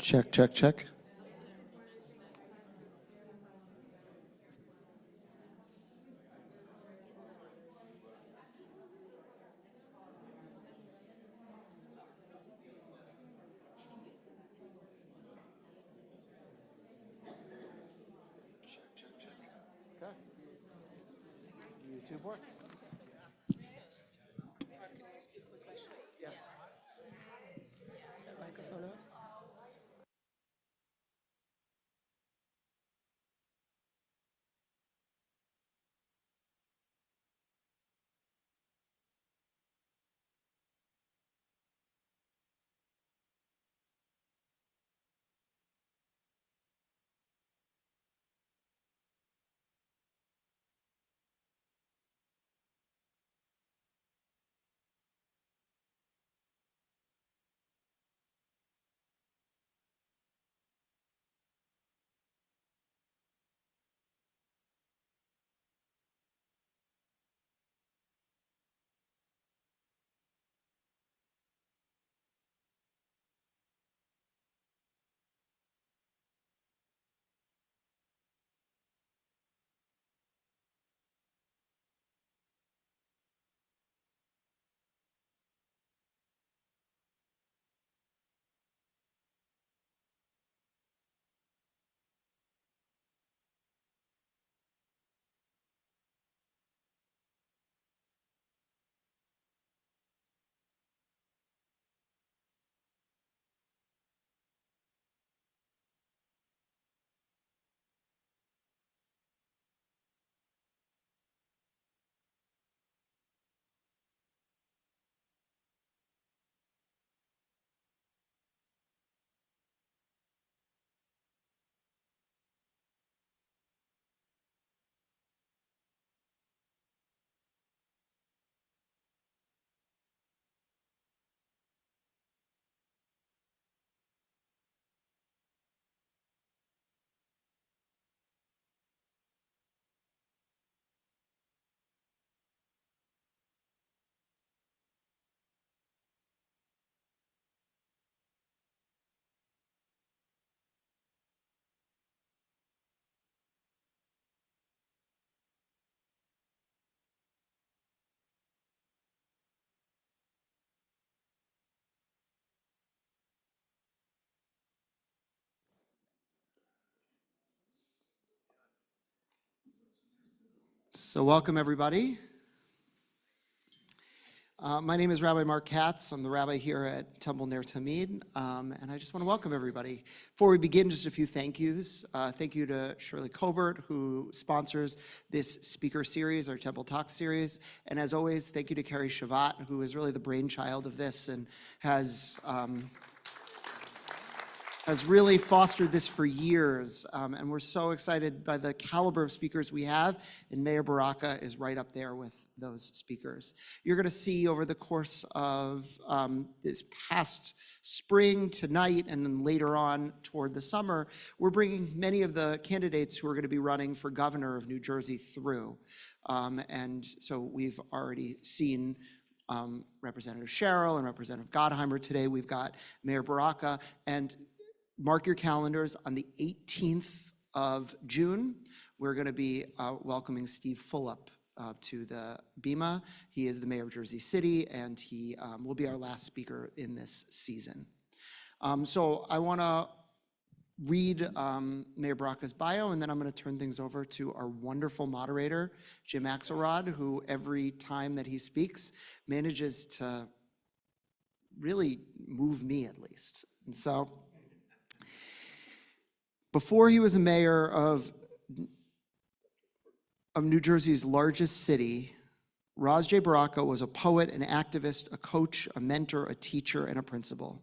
Check, check, check. Okay. YouTube works. Yeah. Is that microphone off? So welcome, everybody. My name is Rabbi Mark Katz. I'm the rabbi here at Temple Ner Tamid, and I just want to welcome everybody. Before we begin, just a few thank yous. Thank you to Shirley Colbert, who sponsors this speaker series, our Temple Talk series. And as always, thank you to Carrie Shavat, who is really the brainchild of this and has really fostered this for years, and we're so excited by the caliber of speakers we have, and Mayor Baraka is right up there with those speakers. You're going to see over the course of this past spring, tonight, and then later on toward the summer, we're bringing many of the candidates who are going to be running for governor of New Jersey through. And so we've already seen Representative Sherrill and Representative Gottheimer. Today we've got Mayor Baraka, and mark your calendars, on the 18th of June, we're going to be welcoming Steve Fulop to the Bima. He is the mayor of Jersey City, and he will be our last speaker in this season. So I want to read Mayor Baraka's bio, and then I'm going to turn things over to our wonderful moderator, Jim Axelrod, who every time that he speaks manages to really move me, at least. And so, before he was a mayor of New Jersey's largest city, Raz J. Baraka was a poet, an activist, a coach, a mentor, a teacher, and a principal.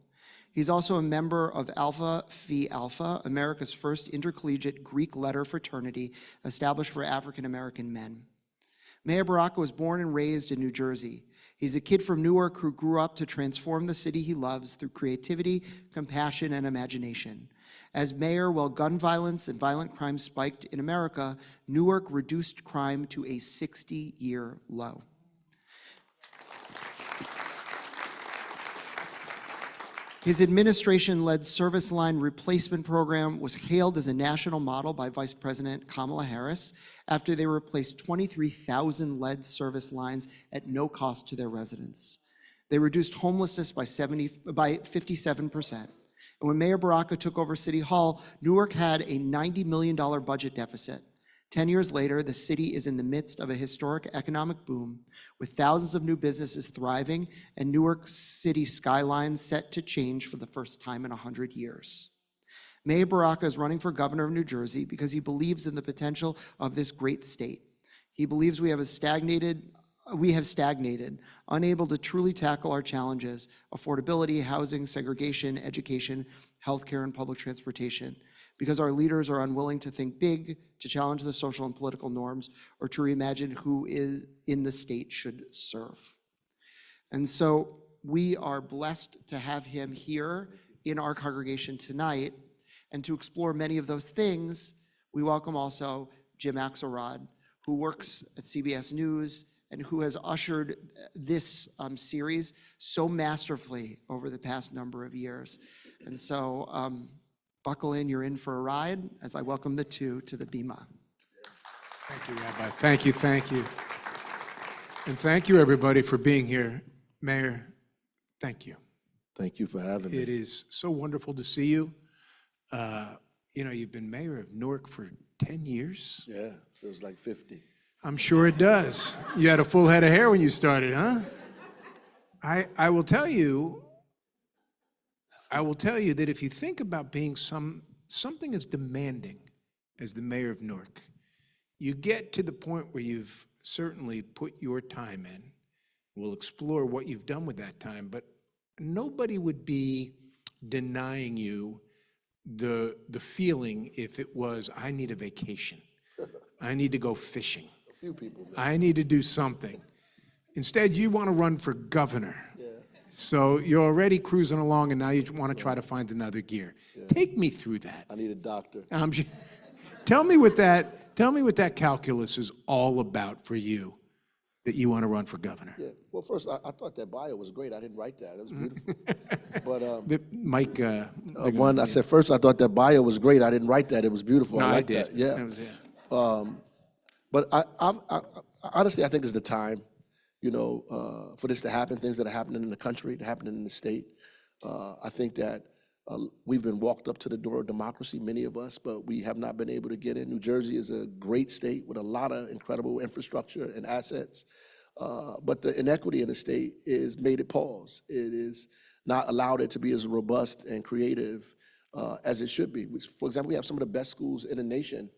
He's also a member of Alpha Phi Alpha, America's first intercollegiate Greek letter fraternity established for African American men. Mayor Baraka was born and raised in New Jersey. He's a kid from Newark who grew up to transform the city he loves through creativity, compassion, and imagination. As mayor, while gun violence and violent crime spiked in America, Newark reduced crime to a 60-year low. His administration-led service line replacement program was hailed as a national model by Vice President Kamala Harris after they replaced 23,000 lead service lines at no cost to their residents. They reduced homelessness by 57%. And when Mayor Baraka took over City Hall, Newark had a $90 million budget deficit. 10 years later, the city is in the midst of a historic economic boom, with thousands of new businesses thriving and Newark City skyline set to change for the first time in 100 years. Mayor Baraka is running for governor of New Jersey because he believes in the potential of this great state. He believes we have stagnated, unable to truly tackle our challenges: affordability, housing, segregation, education, healthcare, and public transportation, because our leaders are unwilling to think big, to challenge the social and political norms, or to reimagine who is in the state should serve. And so we are blessed to have him here in our congregation tonight. And to explore many of those things, we welcome also Jim Axelrod, who works at CBS News and who has ushered this series so masterfully over the past number of years. And so buckle in, you're in for a ride, as I welcome the two to the Bima. Thank you, Rabbi. Thank you, thank you. And thank you, everybody, for being here. Mayor, thank you. Thank you for having me. It is so wonderful to see you. You know, you've been mayor of Newark for 10 years. Yeah, feels like 50. I'm sure it does. You had a full head of hair when you started, huh? I will tell you that if you think about being something as demanding as the mayor of Newark, you get to the point where you've certainly put your time in. We'll explore what you've done with that time, but nobody would be denying you the feeling if it was, I need a vacation. I need to go fishing. A few people. Man. I need to do something. Instead, you want to run for governor. Yeah. So you're already cruising along, and now you want to try to find another gear. Yeah. Take me through that. I need a doctor. Tell me what that calculus is all about for you, that you want to run for governor. Yeah. Well, first, I thought that bio was great. I didn't write that. That was beautiful. But Mike, I said first, I thought that bio was great. I didn't write that. It was beautiful. No, I liked did. that. Yeah. That was it. But I honestly, I think it's the time, you know, for this to happen. Things that are happening in the country, that are happening in the state. I think that we've been walked up to the door of democracy, many of us, but we have not been able to get in. New Jersey is a great state with a lot of incredible infrastructure and assets. But the inequity in the state is made it pause. It is not allowed it to be as robust and creative as it should be. For example, we have some of the best schools in the nation,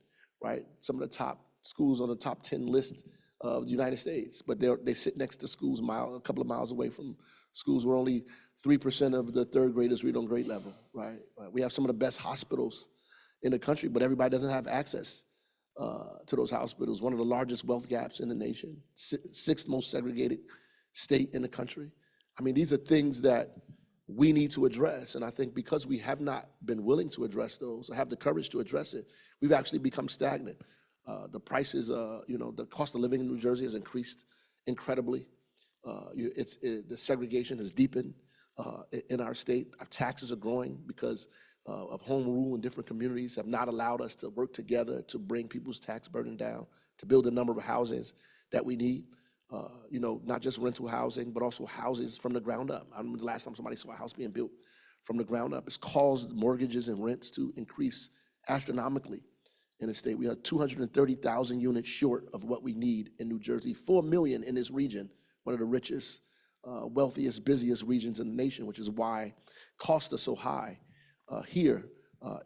right? Some of the top schools on the top 10 list of the United States, but they sit next to schools a couple of miles away from schools where only 3% of the third graders read on grade level, right? We have some of the best hospitals in the country, but everybody doesn't have access to those hospitals. One of the largest wealth gaps in the nation, sixth most segregated state in the country. I mean, these are things that we need to address, and I think because we have not been willing to address those or have the courage to address it, we've actually become stagnant. The prices, the cost of living in New Jersey has increased incredibly. The segregation has deepened in our state. Our taxes are growing because of home rule in different communities have not allowed us to work together to bring people's tax burden down, to build the number of houses that we need. Not just rental housing, but also houses from the ground up. I remember the last time somebody saw a house being built from the ground up. It's caused mortgages and rents to increase astronomically in the state. We are 230,000 units short of what we need in New Jersey, 4 million in this region, one of the richest, wealthiest, busiest regions in the nation, which is why costs are so high here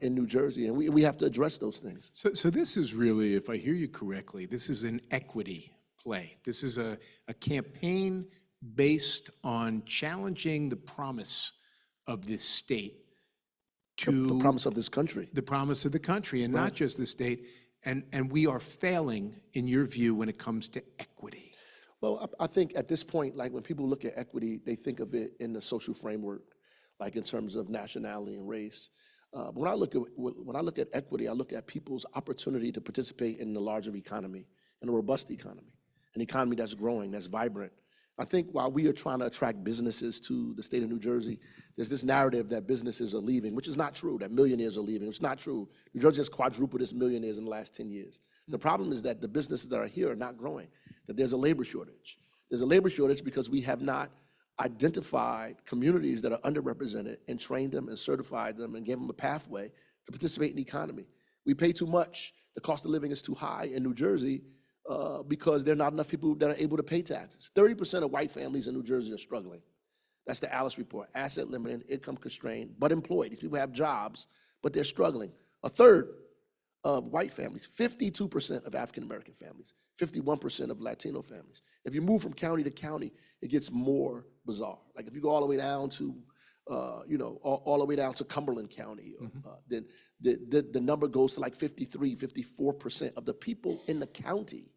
in New Jersey, and we have to address those things. So this is really, if I hear you correctly, this is an equity play. This is a campaign based on challenging the promise of this state to the promise of this country. The promise of the country, and Right. not just the state. And we are failing, in your view, when it comes to equity. Well, I think at this point, like when people look at equity, they think of it in the social framework, like in terms of nationality and race. But when I look at equity, I look at people's opportunity to participate in the larger economy, in a robust economy, an economy that's growing, that's vibrant, I think while we are trying to attract businesses to the state of New Jersey, there's this narrative that businesses are leaving, which is not true, that millionaires are leaving. It's not true. New Jersey has quadrupled its millionaires in the last 10 years. The problem is that the businesses that are here are not growing, that there's a labor shortage. There's a labor shortage because we have not identified communities that are underrepresented and trained them and certified them and gave them a pathway to participate in the economy. We pay too much. The cost of living is too high in New Jersey because there are not enough people that are able to pay taxes. 30% of white families in New Jersey are struggling. That's the Alice report. Asset limited, income constrained, but employed. These people have jobs, but they're struggling. A third of white families, 52% of African-American families, 51% of Latino families. If you move from county to county, it gets more bizarre. Like if you go all the way down to, all the way down to Cumberland County, then the number goes to like 53, 54% of the people in the county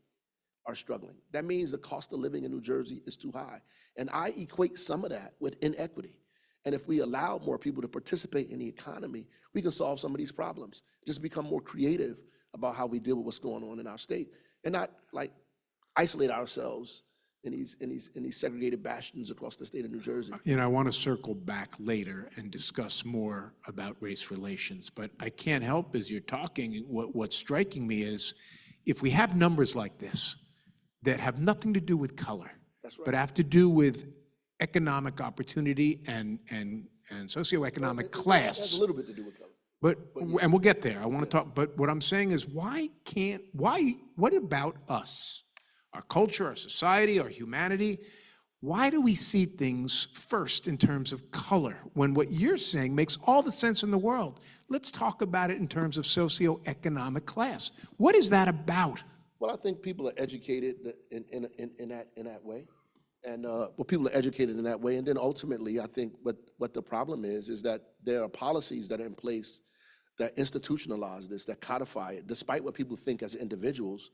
are struggling. That means the cost of living in New Jersey is too high. And I equate some of that with inequity. And if we allow more people to participate in the economy, we can solve some of these problems. Just become more creative about how we deal with what's going on in our state and not like isolate ourselves in these segregated bastions across the state of New Jersey. You know, I want to circle back later and discuss more about race relations, but I can't help as you're talking, what's striking me is if we have numbers like this that have nothing to do with color, That's right. but have to do with economic opportunity and socioeconomic It has class. a little bit to do with color. And we'll get there. I want to talk, but what I'm saying is what about us? Our culture, our society, our humanity, why do we see things first in terms of color when what you're saying makes all the sense in the world? Let's talk about it in terms of socioeconomic class. What is that about? Well, I think people are educated in that way. And people are educated in that way. And then ultimately, I think what the problem is that there are policies that are in place that institutionalize this, that codify it, despite what people think as individuals.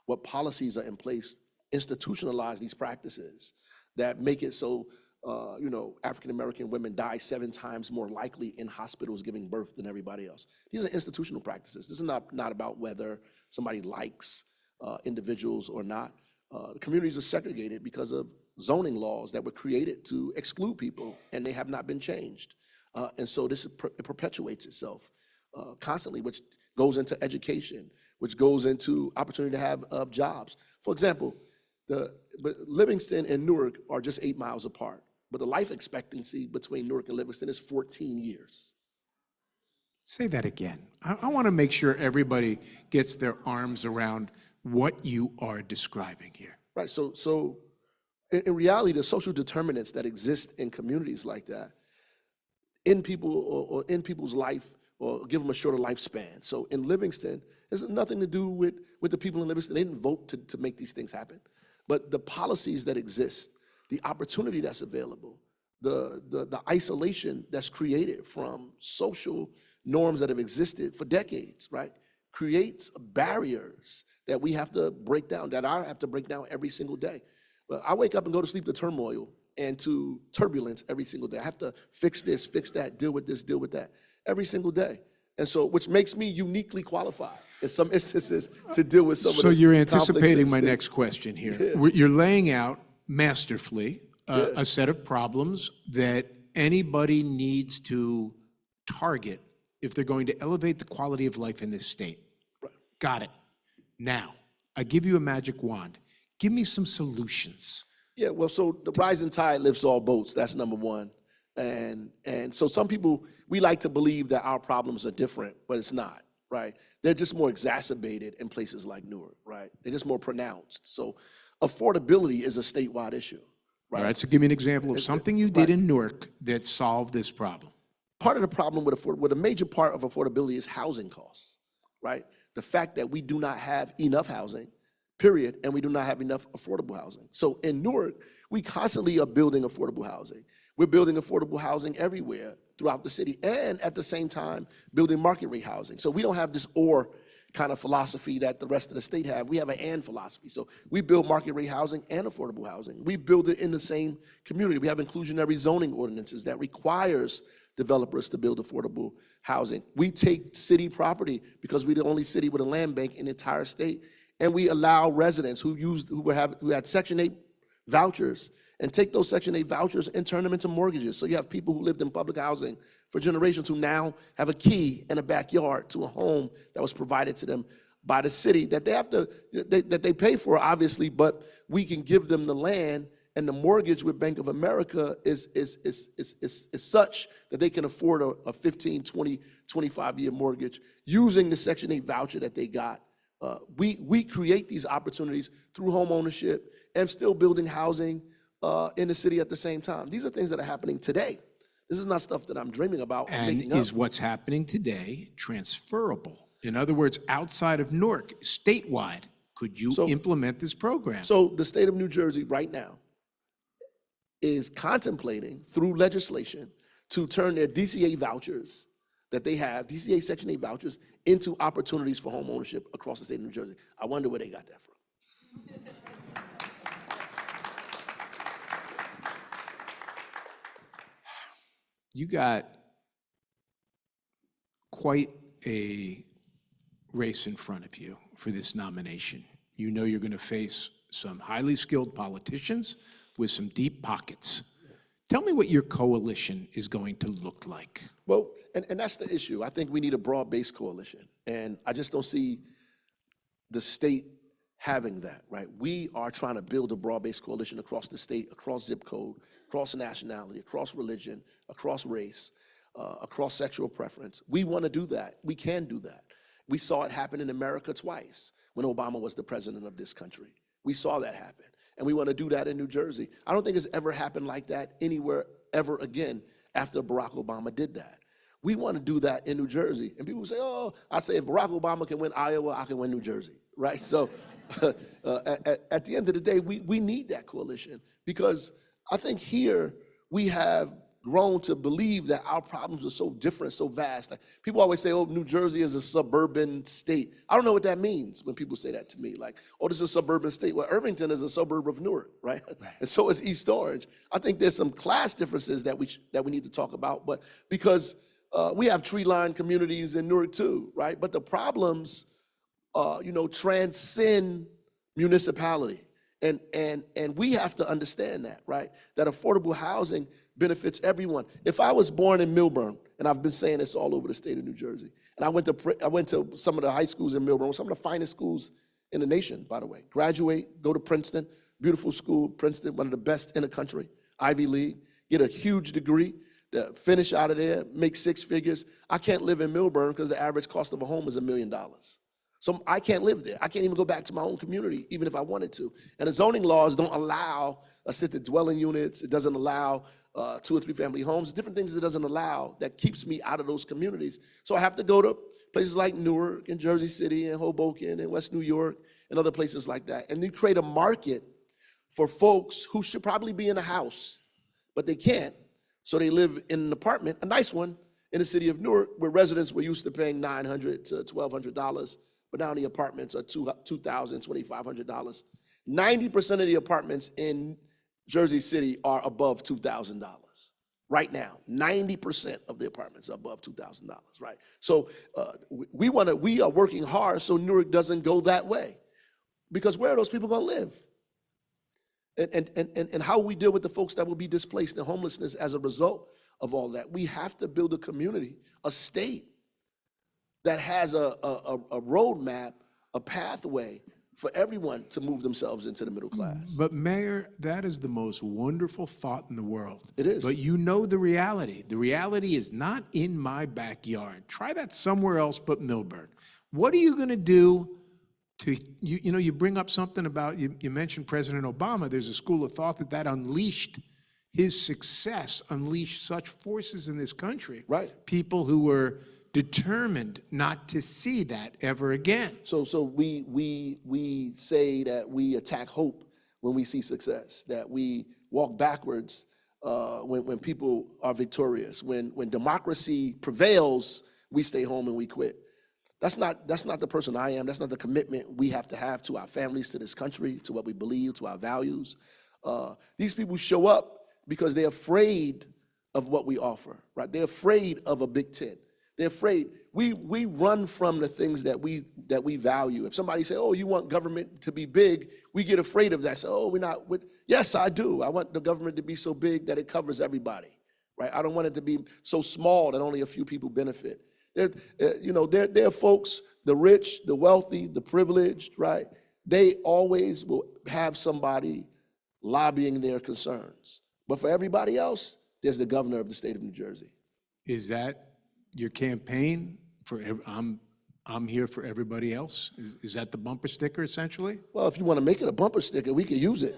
What policies are in place institutionalize these practices that make it so, African-American women die 7 times more likely in hospitals giving birth than everybody else. These are institutional practices. This is not about whether somebody likes individuals or not. The communities are segregated because of zoning laws that were created to exclude people, and they have not been changed. And so it perpetuates itself constantly, which goes into education, which goes into opportunity to have jobs. For example, Livingston and Newark are just 8 miles apart, but the life expectancy between Newark and Livingston is 14 years. Say that again. I want to make sure everybody gets their arms around what you are describing here. Right, so in reality, the social determinants that exist in communities like that, in people or in people's life, or give them a shorter lifespan. So in Livingston, it has nothing to do with the people in Livingston. They didn't vote to make these things happen. But the policies that exist, the opportunity that's available, the isolation that's created from social norms that have existed for decades, right, creates barriers that we have to break down, that I have to break down every single day. But I wake up and go to sleep to turmoil and to turbulence every single day. I have to fix this, fix that, deal with this, deal with that, every single day. And so, which makes me uniquely qualified in some instances to deal with some of the So you're conflicts anticipating in my the state. next question here. You're laying out masterfully a set of problems that anybody needs to target if they're going to elevate the quality of life in this state. Right. Got it. Now, I give you a magic wand. Give me some solutions. Yeah, well, so the rising tide lifts all boats. That's number one. And so some people, we like to believe that our problems are different, but it's not, right? They're just more exacerbated in places like Newark, right? They're just more pronounced. So affordability is a statewide issue, right? All right, so give me an example of something you did in Newark that solved this problem. Part of the problem with a major part of affordability is housing costs, right? The fact that we do not have enough housing, period, and we do not have enough affordable housing. So in Newark, we constantly are building affordable housing. We're building affordable housing everywhere throughout the city, and at the same time, building market rate housing. So we don't have this or kind of philosophy that the rest of the state have. We have an and philosophy. So we build market rate housing and affordable housing. We build it in the same community. We have inclusionary zoning ordinances that requires developers to build affordable housing. We take city property because we're the only city with a land bank in the entire state, and we allow residents who had Section 8 vouchers and take those Section 8 vouchers and turn them into mortgages. So you have people who lived in public housing for generations who now have a key and a backyard to a home that was provided to them by the city that they pay for, obviously, but we can give them the land, and the mortgage with Bank of America is such that they can afford a 15, 20, 25-year mortgage using the Section 8 voucher that they got. We create these opportunities through home ownership and still building housing in the city at the same time. These are things that are happening today. This is not stuff that I'm dreaming about or making And up. is what's happening today transferable? In other words, outside of Newark, statewide, could you implement this program? So the state of New Jersey right now is contemplating through legislation to turn their DCA vouchers that they have, DCA Section 8 vouchers, into opportunities for home ownership across the state of New Jersey. I wonder where they got that from. You got quite a race in front of you for this nomination. You know you're going to face some highly skilled politicians with some deep pockets. Tell me what your coalition is going to look like. Well, and that's the issue. I think we need a broad-based coalition, and I just don't see the state having that, right? We are trying to build a broad-based coalition across the state, across zip code, across nationality, across religion, across race, across sexual preference. We want to do that. We can do that. We saw it happen in America twice when Obama was the president of this country. We saw that happen, and we want to do that in New Jersey. I don't think it's ever happened like that anywhere ever again after Barack Obama did that. We want to do that in New Jersey. And people say, oh, I say if Barack Obama can win Iowa, I can win New Jersey, right? So at the end of the day, we need that coalition because I think here we have grown to believe that our problems are so different, so vast. Like, people always say, oh, New Jersey is a suburban state. I don't know what that means when people say that to me. Like, oh, this is a suburban state. Well, Irvington is a suburb of Newark, right? And so is East Orange. I think there's some class differences that we need to talk about, but because we have tree-lined communities in Newark too, right? But the problems, transcend municipality. And we have to understand that, right? That affordable housing benefits everyone. If I was born in Millburn, and I've been saying this all over the state of New Jersey, and I went to some of the high schools in Millburn, some of the finest schools in the nation, by the way. Graduate, go to Princeton, beautiful school, Princeton, one of the best in the country, Ivy League, get a huge degree, finish out of there, make six figures. I can't live in Millburn because the average cost of a home is $1 million. So I can't live there. I can't even go back to my own community, even if I wanted to. And the zoning laws don't allow assisted dwelling units. It doesn't allow 2 or 3 family homes. Different things it doesn't allow that keeps me out of those communities. So I have to go to places like Newark and Jersey City and Hoboken and West New York and other places like that. And you create a market for folks who should probably be in a house, but they can't. So they live in an apartment, a nice one, in the city of Newark, where residents were used to paying $900 to $1,200, but now the apartments are $2,000, $2,500. 90% of the apartments in Jersey City are above $2,000 right now. 90% of the apartments are above $2,000, right? So we are working hard so Newark doesn't go that way, because where are those people going to live? And how we deal with the folks that will be displaced in homelessness as a result of all that. We have to build a community, a state that has a roadmap, a pathway for everyone to move themselves into the middle class. But Mayor, that is the most wonderful thought in the world. It is. But you know the reality. The reality is not in my backyard. Try that somewhere else but Millburn. What are you going to do to, you bring up something about, you mentioned President Obama. There's a school of thought that unleashed his success, unleashed such forces in this country. Right. People who were determined not to see that ever again. So we say that we attack hope when we see success, that we walk backwards when people are victorious. When democracy prevails, we stay home and we quit. That's not the person I am. That's not the commitment we have to our families, to this country, to what we believe, to our values. These people show up because they're afraid of what we offer, right? They're afraid of a big tent. They're afraid. We run from the things that we that we value. If somebody say, oh, you want government to be big, we get afraid of that. So, oh, we're not with, yes, I do. I want the government to be so big that it covers everybody, right? I don't want it to be so small that only a few people benefit. There are folks, the rich, the wealthy, the privileged, right? They always will have somebody lobbying their concerns. But for everybody else, there's the governor of the state of New Jersey. Is that your campaign for, I'm here for everybody else? Is that the bumper sticker essentially? Well, if you want to make it a bumper sticker, we can use it.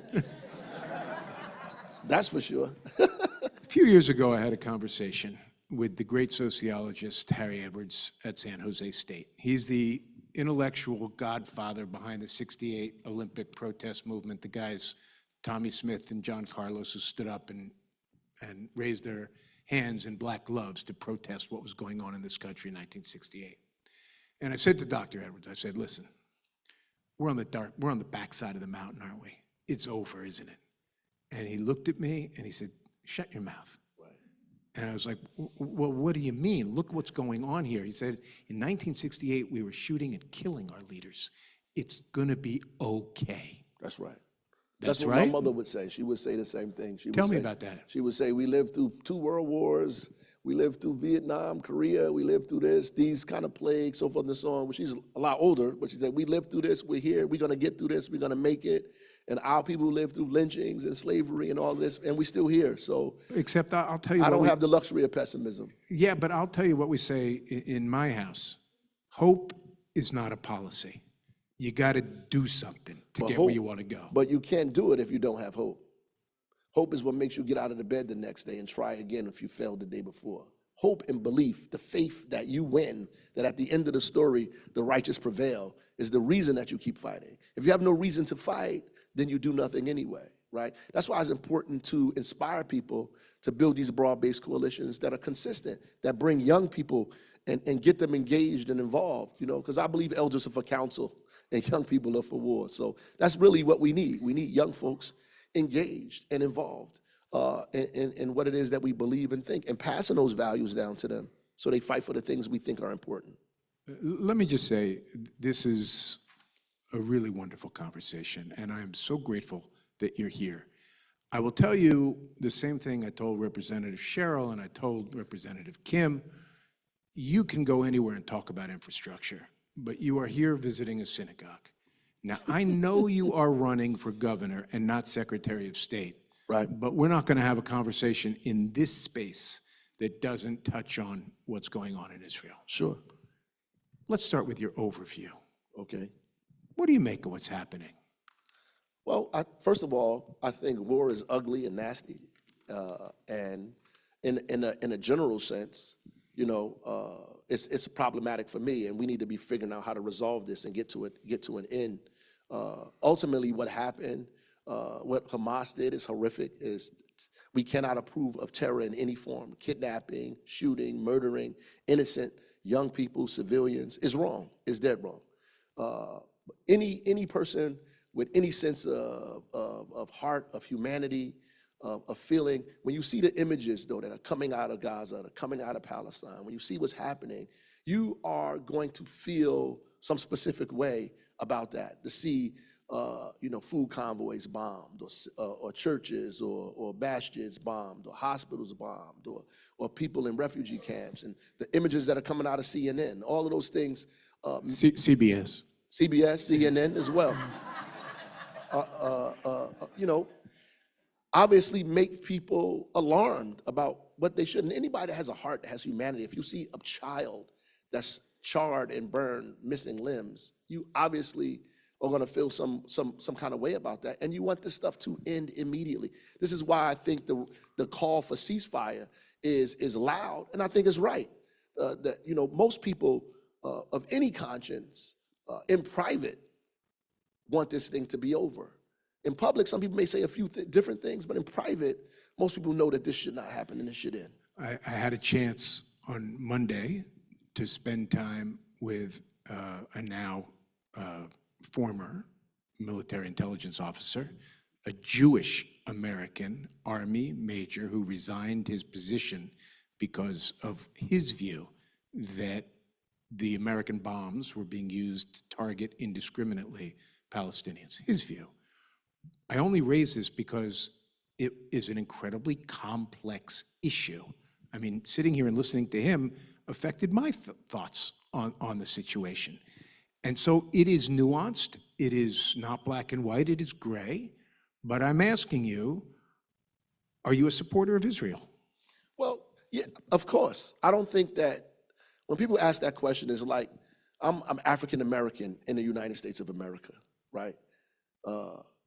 That's for sure. A few years ago, I had a conversation with the great sociologist Harry Edwards at San Jose State. He's the intellectual godfather behind the '68 Olympic protest movement. The guys, Tommy Smith and John Carlos, who stood up and raised their hands in black gloves to protest what was going on in this country in 1968. And I said to Dr. Edwards, I said, listen, we're on the backside of the mountain, aren't we? It's over, isn't it? And he looked at me and he said, shut your mouth. Right. And I was like, well, what do you mean? Look what's going on here. He said, in 1968, we were shooting and killing our leaders. It's gonna be okay. That's right. That's what right. my mother would say. She would say the same thing. Tell me about that. She would say, we lived through 2 world wars. We lived through Vietnam, Korea. We lived through these kind of plagues, so forth and so on. Well, she's a lot older, but she said, we lived through this. We're here. We're going to get through this. We're going to make it. And our people lived through lynchings and slavery and all this, and we're still here. So, except I'll tell you, I don't have the luxury of pessimism. Yeah, but I'll tell you what we say in my house. Hope is not a policy. You got to do something to get where you want to go. But you can't do it if you don't have hope. Hope is what makes you get out of the bed the next day and try again if you failed the day before. Hope and belief, the faith that you win, that at the end of the story, the righteous prevail, is the reason that you keep fighting. If you have no reason to fight, then you do nothing anyway, right? That's why it's important to inspire people to build these broad-based coalitions that are consistent, that bring young people and get them engaged and involved, because I believe elders are for counsel and young people are for war. So that's really what we need. We need young folks engaged and involved in what it is that we believe and think, and passing those values down to them so they fight for the things we think are important. Let me just say, this is a really wonderful conversation, and I am so grateful that you're here. I will tell you the same thing I told Representative Sherrill and I told Representative Kim. You can go anywhere and talk about infrastructure, but you are here visiting a synagogue. Now, I know you are running for governor and not Secretary of State, right? But we're not going to have a conversation in this space that doesn't touch on what's going on in Israel. Sure. Let's start with your overview. Okay. What do you make of what's happening? Well, first of all, I think war is ugly and nasty, and in a general sense, it's problematic for me, and we need to be figuring out how to resolve this and get to an end. Ultimately, what happened, what Hamas did is horrific. We cannot approve of terror in any form. Kidnapping, shooting, murdering innocent young people, civilians is wrong. Is dead wrong. Any person with any sense of heart, of humanity, of feeling, when you see the images, though, that are coming out of Gaza, that are coming out of Palestine, when you see what's happening, you are going to feel some specific way about that. To see, food convoys bombed, or churches, or bastions bombed, or hospitals bombed, or people in refugee camps, and the images that are coming out of CNN, all of those things. CBS, CNN as well. Obviously make people alarmed about what they shouldn't. Anybody that has a heart, that has humanity, if you see a child that's charred and burned, missing limbs, you obviously are going to feel some kind of way about that, and you want this stuff to end immediately. This is why I think the call for ceasefire is loud, and I think it's right. Most people of any conscience in private want this thing to be over. In public, some people may say a few different things, but in private, most people know that this should not happen and this should end. I had a chance on Monday to spend time with a now former military intelligence officer, a Jewish American Army major who resigned his position because of his view that the American bombs were being used to target indiscriminately Palestinians. His view. I only raise this because it is an incredibly complex issue. I mean, sitting here and listening to him affected my thoughts on the situation. And so it is nuanced. It is not black and white. It is gray. But I'm asking you, are you a supporter of Israel? Well, yeah, of course. I don't think that when people ask that question, it's like, I'm African American in the United States of America, right?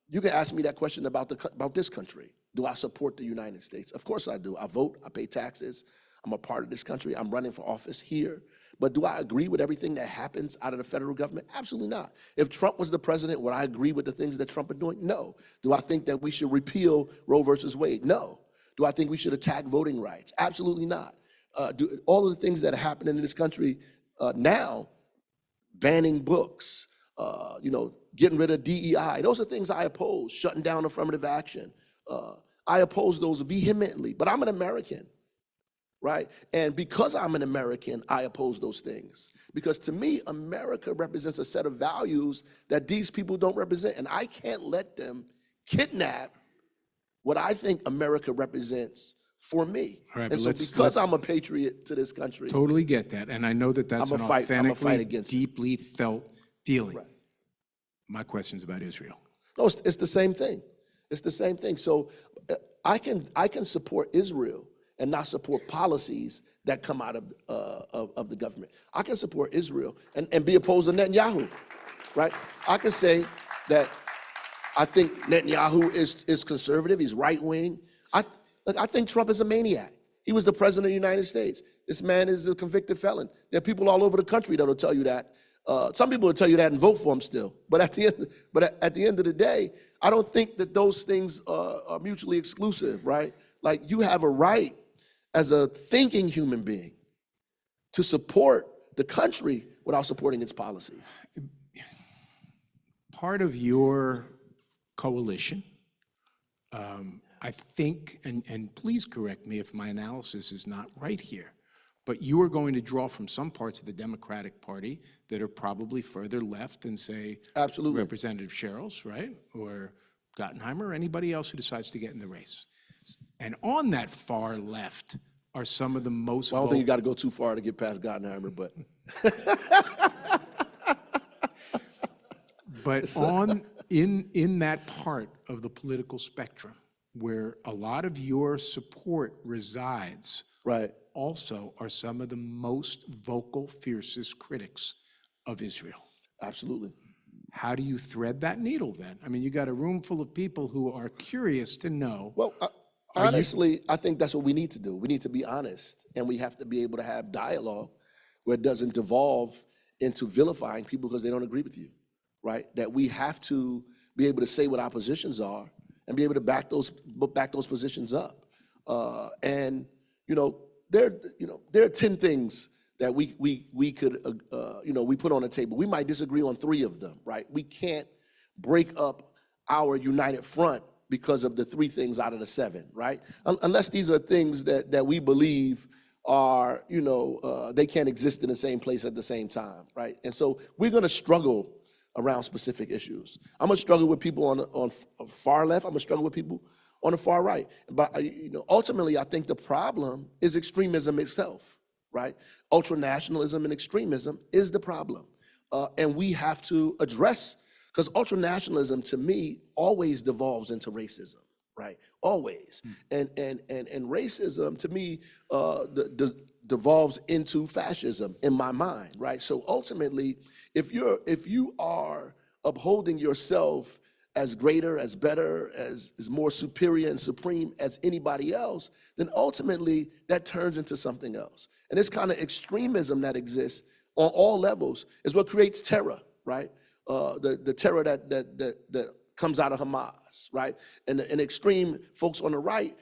You can ask me that question about this country. Do I support the United States? Of course I do. I vote, I pay taxes, I'm a part of this country, I'm running for office here. But do I agree with everything that happens out of the federal government? Absolutely not. If Trump was the president, would I agree with the things that Trump is doing? No. Do I think that we should repeal Roe versus Wade? No. Do I think we should attack voting rights? Absolutely not. Do all of the things that are happening in this country now, banning books, getting rid of DEI, those are things I oppose, shutting down affirmative action. I oppose those vehemently, but I'm an American. Right? And because I'm an American, I oppose those things. Because to me, America represents a set of values that these people don't represent. And I can't let them kidnap what I think America represents for me. All right, and so because I'm a patriot to this country. Totally get that. And I know that that's an authentically, deeply felt feeling. Right. My question's about Israel. No, it's the same thing. It's the same thing. So I can support Israel and not support policies that come out of the government. I can support Israel and be opposed to Netanyahu, right? I can say that I think Netanyahu is conservative, he's right-wing. I think Trump is a maniac. He was the president of the United States. This man is a convicted felon. There are people all over the country that will tell you that. Some people will tell you that and vote for him still. But at the end of the day, I don't think that those things are mutually exclusive, right? Like, you have a right as a thinking human being to support the country without supporting its policies. Part of your coalition, I think, and please correct me if my analysis is not right here, but you are going to draw from some parts of the Democratic Party that are probably further left than, say, Absolutely. Representative Sherrills, right? Or Gottheimer, or anybody else who decides to get in the race. And on that far left are some of the most Well, I don't think you got to go too far to get past Gottheimer, but. But in that part of the political spectrum where a lot of your support resides, Right. also are some of the most vocal, fiercest critics of Israel. Absolutely. How do you thread that needle then? I mean, you got a room full of people who are curious to know. Well, honestly, I think that's what we need to do. We need to be honest, and we have to be able to have dialogue where it doesn't devolve into vilifying people because they don't agree with you, right? That we have to be able to say what our positions are and be able to back those positions up. There are 10 things that we could we put on the table. We might disagree on 3 of them, right? We can't break up our united front because of the 3 things out of the 7, right? Unless these are things that we believe are, they can't exist in the same place at the same time, right? And so we're going to struggle around specific issues. I'm going to struggle with people on far left. I'm going to struggle with people on the far right. But ultimately, I think the problem is extremism itself, right? Ultranationalism and extremism is the problem. And we have to address, because ultranationalism, to me, always devolves into racism, right? Always. And racism, to me, devolves into fascism in my mind, right? So ultimately, if you are upholding yourself as greater, as better, as more superior and supreme as anybody else, then ultimately that turns into something else. And this kind of extremism that exists on all levels is what creates terror, right? The terror that comes out of Hamas, right? And extreme folks on the right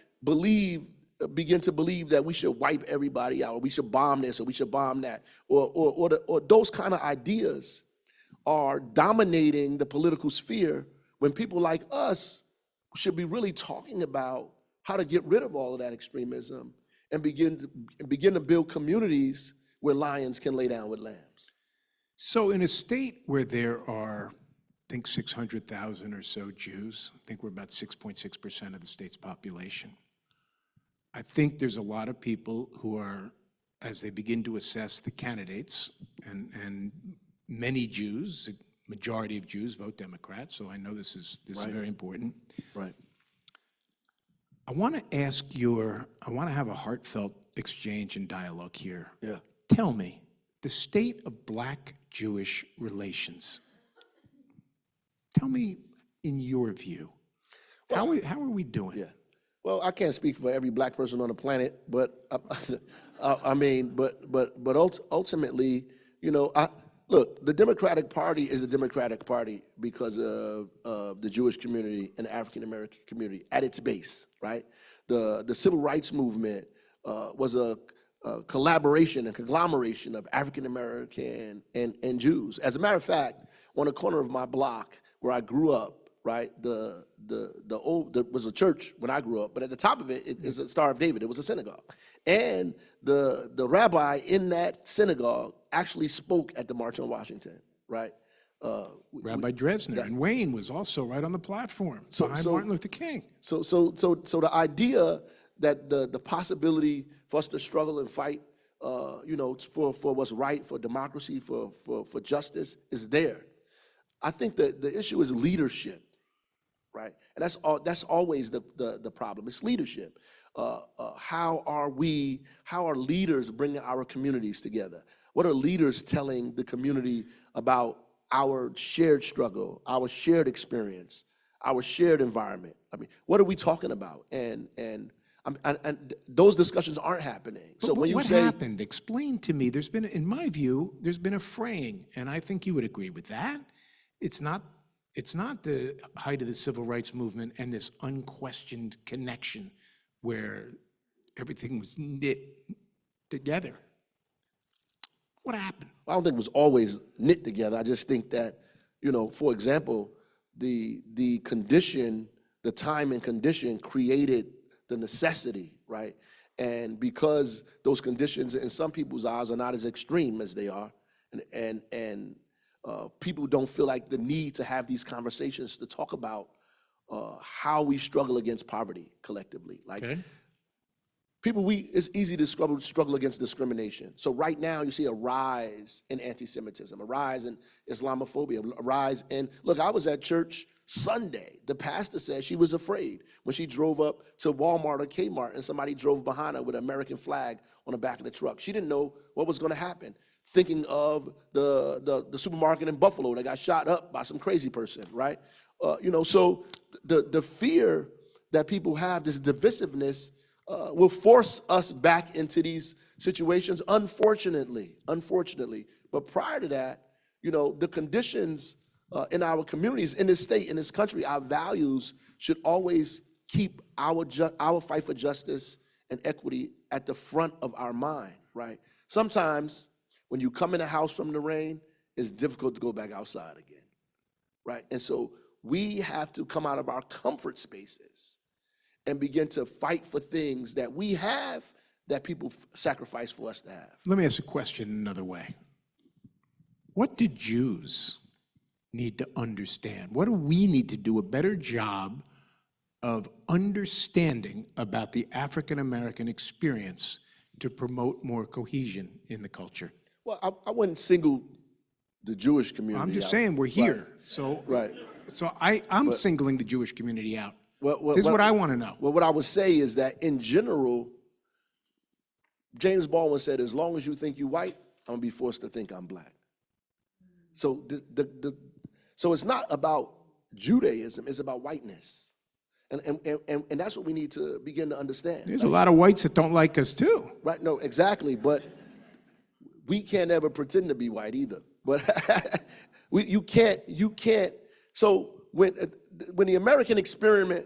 begin to believe that we should wipe everybody out, or we should bomb this, or we should bomb that, or those kind of ideas are dominating the political sphere, when people like us should be really talking about how to get rid of all of that extremism and begin to build communities where lions can lay down with lambs. So in a state where there are, I think, 600,000 or so Jews, I think we're about 6.6% of the state's population, I think there's a lot of people who are, as they begin to assess the candidates, and many Jews, the majority of Jews vote Democrat, so I know this is very important. Right. I want to have a heartfelt exchange and dialogue here. Yeah. Tell me, the state of Black-Jewish relations, tell me in your view, how are we doing? Yeah. Well, I can't speak for every Black person on the planet, but I mean, ultimately, you know, look, the Democratic Party is the Democratic Party because of the Jewish community and the African American community at its base, right? The Civil Rights Movement was a collaboration and conglomeration of African American and Jews. As a matter of fact, on the corner of my block where I grew up, right, there was a church when I grew up, but at the top of it is the Star of David. It was a synagogue, and the rabbi in that synagogue actually spoke at the March on Washington, right? Rabbi Dresner, and Wayne was also right on the platform behind Martin Luther King. So the idea that the possibility for us to struggle and fight, you know, for what's right, for democracy, for justice is there. I think that the issue is leadership, right? And that's always the problem. It's leadership. How are leaders bringing our communities together? What are leaders telling the community about our shared struggle, our shared experience, our shared environment? I mean, what are we talking about? And those discussions aren't happening. So when you what say, happened? Explain to me. There's been, in my view, there's been a fraying, and I think you would agree with that. It's not the height of the civil rights movement and this unquestioned connection where everything was knit together. What happened? I don't think it was always knit together. I just think that, you know, for example, the condition, the time and condition created the necessity, right? And because those conditions in some people's eyes are not as extreme as they are, and people don't feel like the need to have these conversations to talk about how we struggle against poverty collectively. Like, it's easy to struggle against discrimination. So right now you see a rise in anti-Semitism, a rise in Islamophobia, a rise in, look, I was at church Sunday. The pastor said she was afraid when she drove up to Walmart or Kmart and somebody drove behind her with an American flag on the back of the truck. She didn't know what was going to happen. Thinking of the supermarket in Buffalo that got shot up by some crazy person, right? You know, so the fear that people have, this divisiveness, will force us back into these situations, unfortunately. But prior to that, you know, the conditions in our communities, in this state, in this country, our values should always keep our fight for justice and equity at the front of our mind, right? Sometimes when you come in a house from the rain, it's difficult to go back outside again, right? And so we have to come out of our comfort spaces and begin to fight for things that we have that people sacrifice for us to have. Let me ask a question another way. What do Jews need to understand? What do we need to do a better job of understanding about the African American experience to promote more cohesion in the culture? Well, I wouldn't single the Jewish community I'm just out. saying we're here. Right. So I'm singling the Jewish community out. Well, This is what I want to know. Well, what I would say is that in general, James Baldwin said, as long as you think you're white, I'm gonna be forced to think I'm black. So so it's not about Judaism, it's about whiteness. And that's what we need to begin to understand. There's a lot of whites that don't like us too. Right, no, exactly, but we can't ever pretend to be white either. But you can't, so when the American experiment,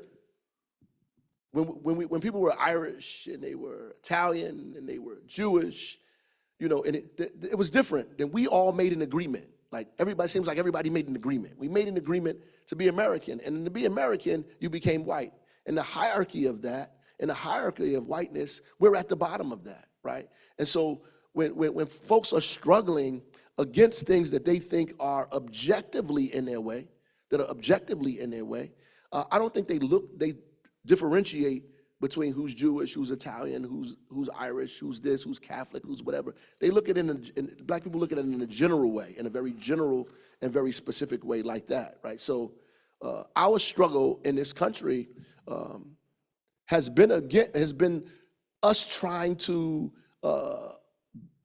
when people were Irish and they were Italian and they were Jewish, you know, and it was different. Then we all made an agreement. Like seems like everybody made an agreement. We made an agreement to be American, and to be American, you became white. And the hierarchy of that, in the hierarchy of whiteness, we're at the bottom of that, right? And so when folks are struggling against things that they think are objectively in their way, I don't think they differentiate between who's Jewish, who's Italian, who's Irish, who's this, who's Catholic, who's whatever. They look at it black people look at it in a general way, in a very general and very specific way like that, right? So our struggle in this country has been us trying to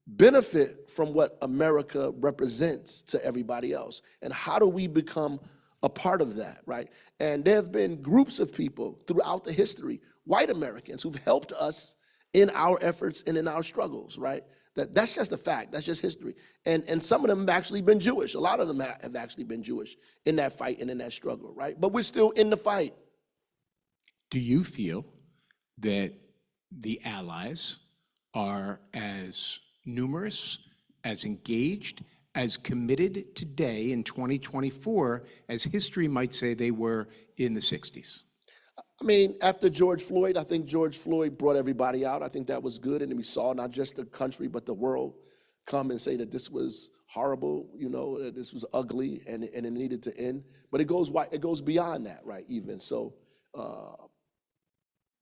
benefit from what America represents to everybody else. And how do we become a part of that, right? And there have been groups of people throughout the history, white Americans, who've helped us in our efforts and in our struggles, right? That's just a fact. That's just history. And some of them have actually been Jewish. A lot of them have actually been Jewish in that fight and in that struggle, right? But we're still in the fight. Do you feel that the allies are as numerous, as engaged, as committed today in 2024 as history might say they were in the 60s? I mean, after George Floyd, I think George Floyd brought everybody out. I think that was good. And we saw not just the country, but the world come and say that this was horrible, that this was ugly and it needed to end. But it goes beyond that, right, even. So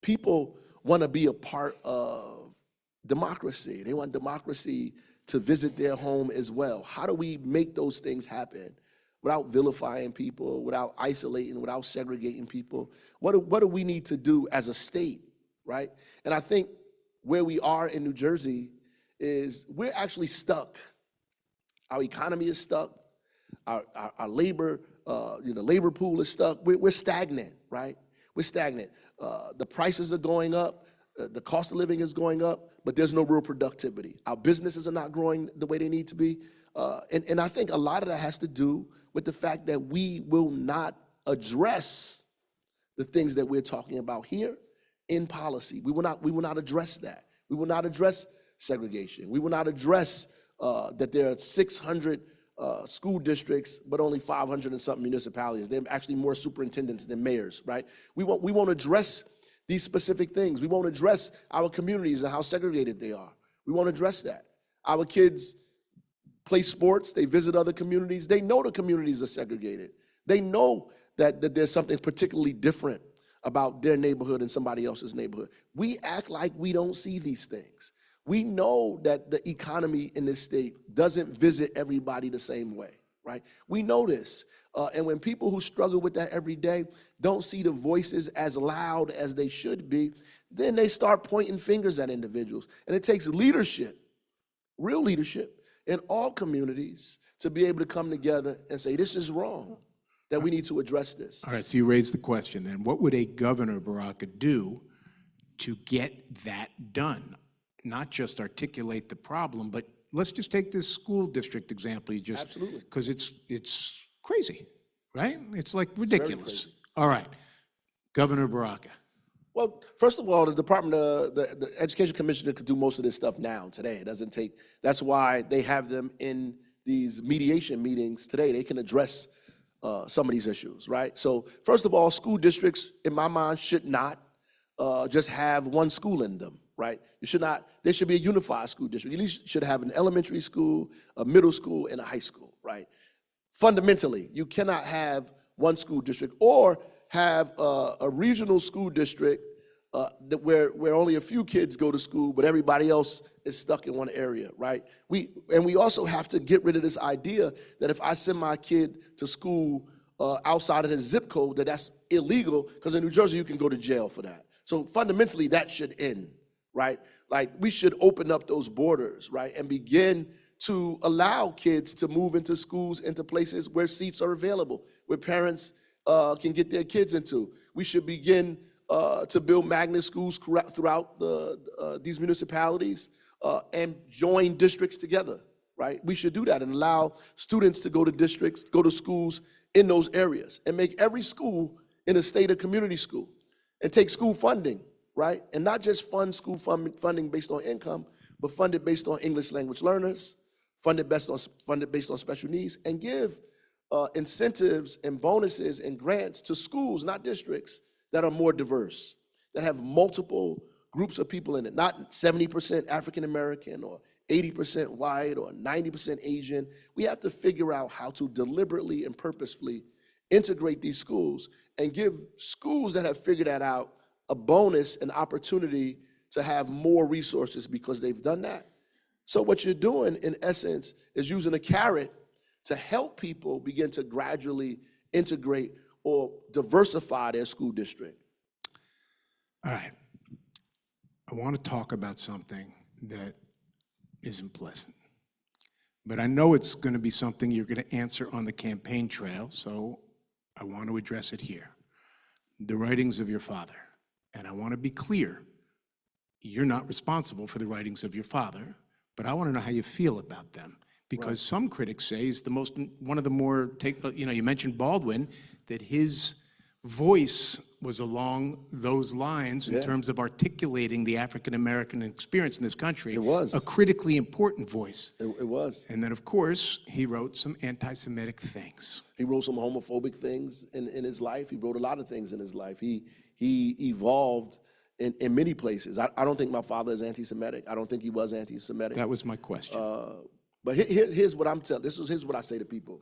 people want to be a part of democracy. They want democracy to visit their home as well. How do we make those things happen without vilifying people, without isolating, without segregating people? What do we need to do as a state, right? And I think where we are in New Jersey is we're actually stuck. Our economy is stuck. Our labor, labor pool is stuck. We're stagnant, right? We're stagnant. The prices are going up. The cost of living is going up, but there's no real productivity. Our businesses are not growing the way they need to be. And I think a lot of that has to do with the fact that we will not address the things that we're talking about here in policy. We will not address that. We will not address segregation. We will not address that there are 600 school districts, but only 500 and something municipalities. There are actually more superintendents than mayors, right? We won't address these specific things. We won't address our communities and how segregated they are. We won't address that. Our kids play sports, they visit other communities. They know the communities are segregated. They know that there's something particularly different about their neighborhood and somebody else's neighborhood. We act like we don't see these things. We know that the economy in this state doesn't visit everybody the same way, right? We know this. And when people who struggle with that every day don't see the voices as loud as they should be, then they start pointing fingers at individuals. And it takes leadership, real leadership, in all communities to be able to come together and say, this is wrong, that we need to address this. All right, so you raised the question then. What would a Governor Baraka do to get that done? Not just articulate the problem, but let's just take this school district example you just, Absolutely. Because it's crazy, right? It's like ridiculous. crazy. All right, Governor Baraka. Well, first of all, the Department of the Education Commissioner could do most of this stuff now, today. It doesn't take, that's why they have them in these mediation meetings today. They can address some of these issues, right? So first of all, school districts, in my mind, should not just have one school in them, right? There should be a unified school district. You at least should have an elementary school, a middle school, and a high school, right? Fundamentally, you cannot have one school district or have a regional school district where only a few kids go to school, but everybody else is stuck in one area, right? We also have to get rid of this idea that if I send my kid to school outside of his zip code, that's illegal, because in New Jersey you can go to jail for that. So fundamentally, that should end, right? Like, we should open up those borders, right, and begin to allow kids to move into schools, into places where seats are available, where parents can get their kids into. We should begin to build magnet schools throughout these municipalities and join districts together, right? We should do that and allow students to go to districts, go to schools in those areas, and make every school in a state a community school, and take school funding, right? And not just fund school funding based on income, but fund it based on English language learners, fund it based on special needs, and give incentives and bonuses and grants to schools, not districts, that are more diverse, that have multiple groups of people in it, not 70% African American or 80% white or 90% Asian. We have to figure out how to deliberately and purposefully integrate these schools and give schools that have figured that out a bonus, an opportunity to have more resources because they've done that. So what you're doing, in essence, is using a carrot to help people begin to gradually integrate or diversify their school district. All right. I want to talk about something that isn't pleasant. But I know it's going to be something you're going to answer on the campaign trail, so I want to address it here. The writings of your father. And I want to be clear, you're not responsible for the writings of your father, but I want to know how you feel about them. Because some critics say he's one of the more, you mentioned Baldwin, that his voice was along those lines in terms of articulating the African-American experience in this country. It was. A critically important voice. It was. And then, of course, he wrote some anti-Semitic things. He wrote some homophobic things in his life. He wrote a lot of things in his life. He evolved in many places. I don't think my father is anti-Semitic. I don't think he was anti-Semitic. That was my question. But here's what I'm telling. Here's what I say to people.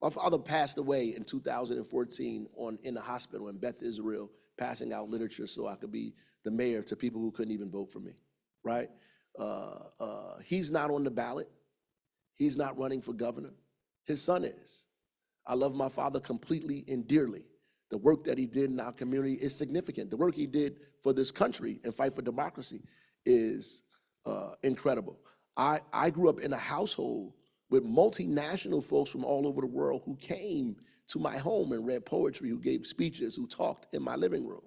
My father passed away in 2014 in the hospital in Beth Israel, passing out literature so I could be the mayor to people who couldn't even vote for me, right? He's not on the ballot. He's not running for governor. His son is. I love my father completely and dearly. The work that he did in our community is significant. The work he did for this country and fight for democracy is incredible. I grew up in a household with multinational folks from all over the world who came to my home and read poetry, who gave speeches, who talked in my living room,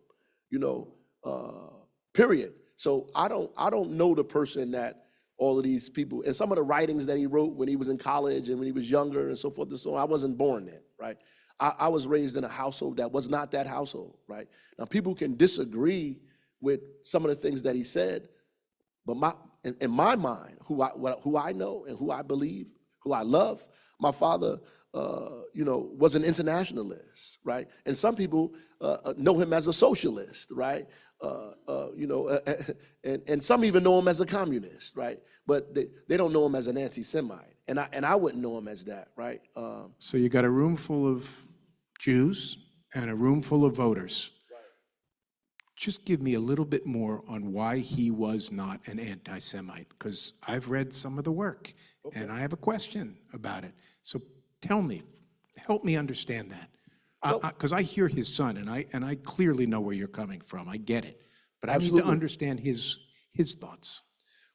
period. So I don't know the person that all of these people, and some of the writings that he wrote when he was in college and when he was younger and so forth and so on, I wasn't born then, right? I was raised in a household that was not that household, right? Now, people can disagree with some of the things that he said, but in my mind, who I know and who I believe, who I love, my father, was an internationalist, right? And some people know him as a socialist, right? And some even know him as a communist, right? But they don't know him as an anti-Semite, and I wouldn't know him as that, right? So you got a room full of Jews and a room full of voters. Right. Just give me a little bit more on why he was not an anti-Semite, because I've read some of the work, and I have a question about it. So tell me, help me understand that. Because I hear his son, and I clearly know where you're coming from. I get it. But I need to understand his thoughts.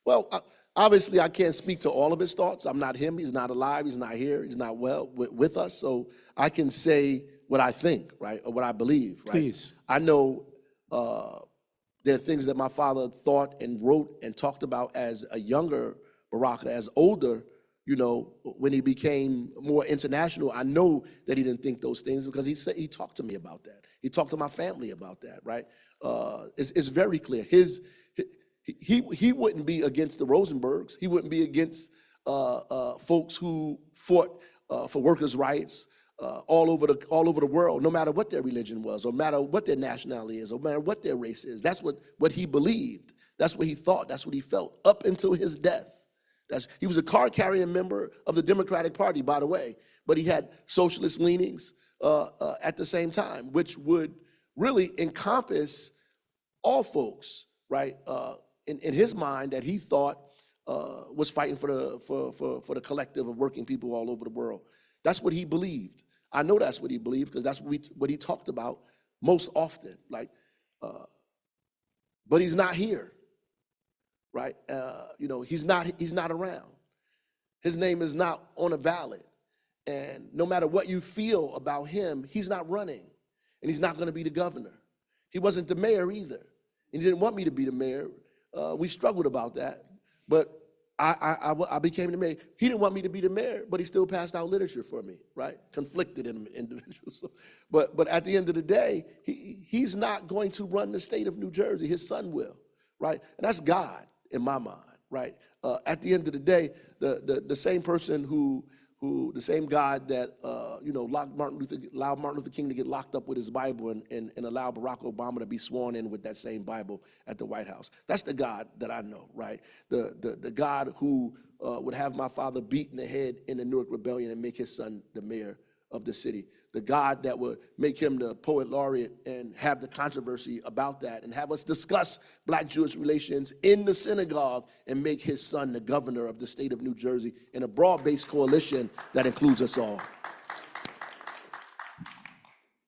Well, obviously, I can't speak to all of his thoughts. I'm not him. He's not alive. He's not here. He's not well with us. So I can say what I think, right, or what I believe, right? Please. I know there are things that my father thought and wrote and talked about as a younger Baraka, as older, when he became more international. I know that he didn't think those things because he talked to me about that. He talked to my family about that, right? It's very clear. He wouldn't be against the Rosenbergs. He wouldn't be against folks who fought for workers' rights all over the world, no matter what their religion was, or no matter what their nationality is, or no matter what their race is. That's what he believed. That's what he thought. That's what he felt up until his death. He was a card-carrying member of the Democratic Party, by the way, but he had socialist leanings at the same time, which would really encompass all folks, right? In his mind, that he thought was fighting for the collective of working people all over the world. That's what he believed. I know that's what he believed because that's what he talked about most often. But he's not here, right? He's not around. His name is not on a ballot, and no matter what you feel about him, he's not running, and he's not going to be the governor. He wasn't the mayor either, and he didn't want me to be the mayor. We struggled about that, but I became the mayor. He didn't want me to be the mayor, but he still passed out literature for me, right? Conflicted individuals. But at the end of the day, he's not going to run the state of New Jersey. His son will, right? And that's God in my mind, right? At the end of the day, the same person who the same God that allowed Martin Luther King to get locked up with his Bible and allowed Barack Obama to be sworn in with that same Bible at the White House. That's the God that I know, right? The God who would have my father beat in the head in the Newark Rebellion and make his son the mayor of the city. The God that would make him the poet laureate and have the controversy about that and have us discuss Black-Jewish relations in the synagogue and make his son the governor of the state of New Jersey in a broad-based coalition that includes us all.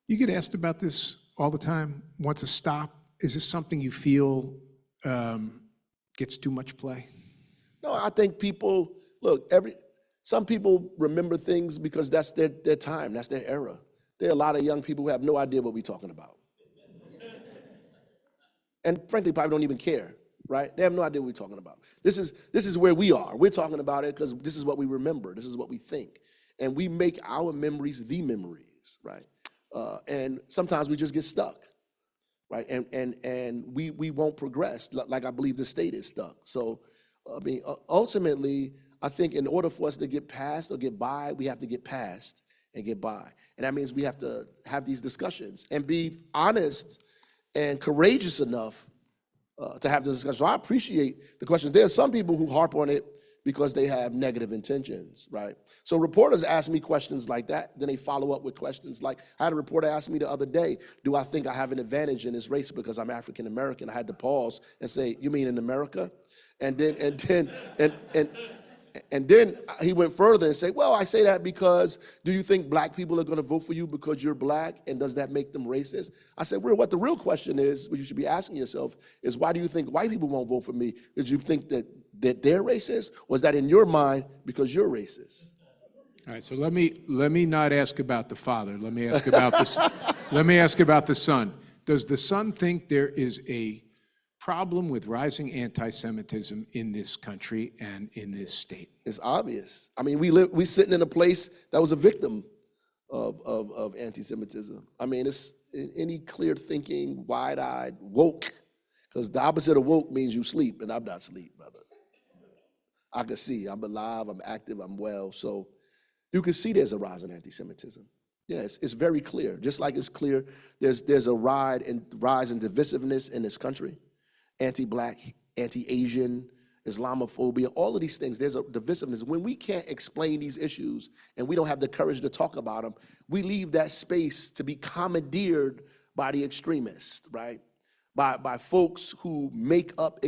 You get asked about this all the time. What's a stop? Is this something you feel gets too much play? No, I think people, look, some people remember things because that's their time, that's their era. There are a lot of young people who have no idea what we're talking about. And frankly, probably don't even care, right? They have no idea what we're talking about. This is where we are. We're talking about it because this is what we remember. This is what we think. And we make our memories the memories, right? And sometimes we just get stuck, right? And we won't progress like I believe the state is stuck. So, I mean, ultimately, I think in order for us to get past or get by, we have to get past and get by. And that means we have to have these discussions and be honest and courageous enough to have this discussion. So I appreciate the question. There are some people who harp on it because they have negative intentions, right? So reporters ask me questions like that, then they follow up with questions like, I had a reporter ask me the other day, do I think I have an advantage in this race because I'm African American? I had to pause and say, you mean in America? And then he went further and said, well, I say that because do you think black people are going to vote for you because you're black, and does that make them racist? I said, well, what the real question is, what you should be asking yourself, is why do you think white people won't vote for me? Did you think that they're racist? Was that in your mind because you're racist? All right, so let me not ask about the father. Let me ask about let me ask about the son. Does the son think there is a problem with rising anti-Semitism in this country and in this state? It's obvious. I mean, we sitting in a place that was a victim of anti-Semitism. I mean, it's any clear-thinking, wide-eyed, woke, because the opposite of woke means you sleep, and I'm not asleep, brother. I can see, I'm alive, I'm active, I'm well, so you can see there's a rise in anti-Semitism. Yeah, it's very clear. Just like it's clear there's a rise in divisiveness in this country. Anti-black, anti-Asian, Islamophobia, all of these things, there's a divisiveness. When we can't explain these issues and we don't have the courage to talk about them, we leave that space to be commandeered by the extremists, right? By folks who make up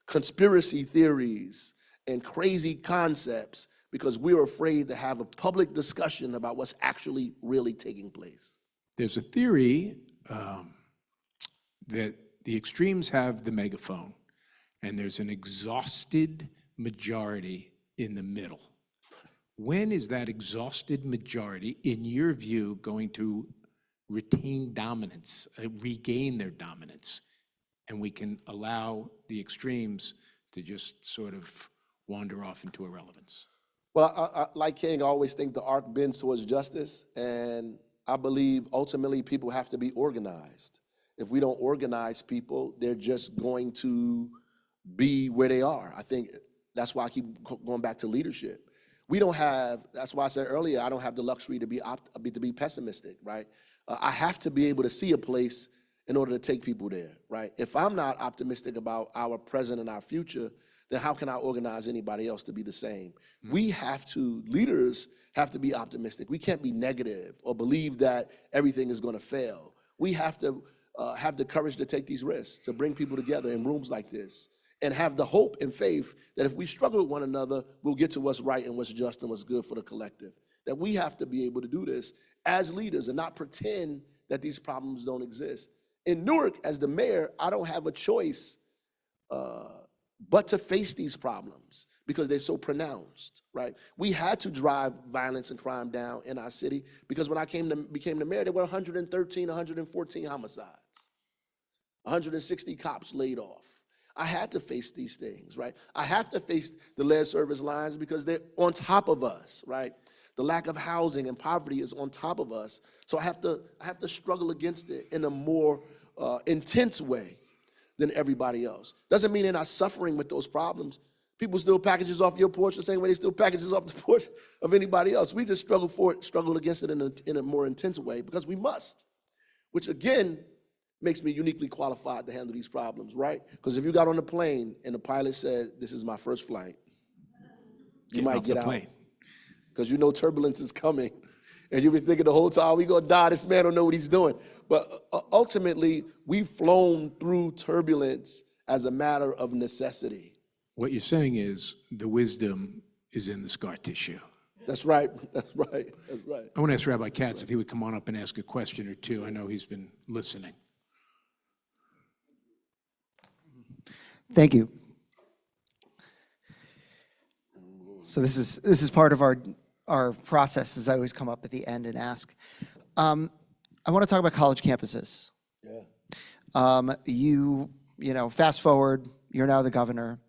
conspiracy theories and crazy concepts because we're afraid to have a public discussion about what's actually really taking place. There's a theory that the extremes have the megaphone, and there's an exhausted majority in the middle. When is that exhausted majority, in your view, going to retain dominance, regain their dominance, and we can allow the extremes to just sort of wander off into irrelevance? Well, I like King, I always think the arc bends towards justice, and I believe ultimately people have to be organized. If we don't organize people, they're just going to be where they are. I think that's why I keep going back to leadership. We don't have, that's why I said earlier, I don't have the luxury to be pessimistic, right? I have to be able to see a place in order to take people there, right? If I'm not optimistic about our present and our future, then how can I organize anybody else to be the same? Leaders have to be optimistic. We can't be negative or believe that everything is going to fail. We have to have the courage to take these risks, to bring people together in rooms like this, and have the hope and faith that if we struggle with one another, we'll get to what's right and what's just and what's good for the collective. That we have to be able to do this as leaders and not pretend that these problems don't exist. In Newark, as the mayor, I don't have a choice but to face these problems because they're so pronounced, right? We had to drive violence and crime down in our city because when I became the mayor, there were 113, 114 homicides, 160 cops laid off. I had to face these things, right? I have to face the lead service lines because they're on top of us, right? The lack of housing and poverty is on top of us. So I have to struggle against it in a more intense way than everybody else. Doesn't mean they're not suffering with those problems. People steal packages off your porch the same way they steal packages off the porch of anybody else. We just struggle against it in a more intense way because we must, which again makes me uniquely qualified to handle these problems, right? Because if you got on the plane and the pilot said, "This is my first flight," you might get out because you know turbulence is coming. And you'll be thinking the whole time, we gonna die, this man don't know what he's doing. But ultimately, we've flown through turbulence as a matter of necessity. What you're saying is the wisdom is in the scar tissue. That's right, that's right, that's right. I want to ask Rabbi Katz if he would come on up and ask a question or two. I know he's been listening. Thank you. So this is part of our process, as I always come up at the end and ask. I want to talk about college campuses. Yeah. You know, fast forward, you're now the governor,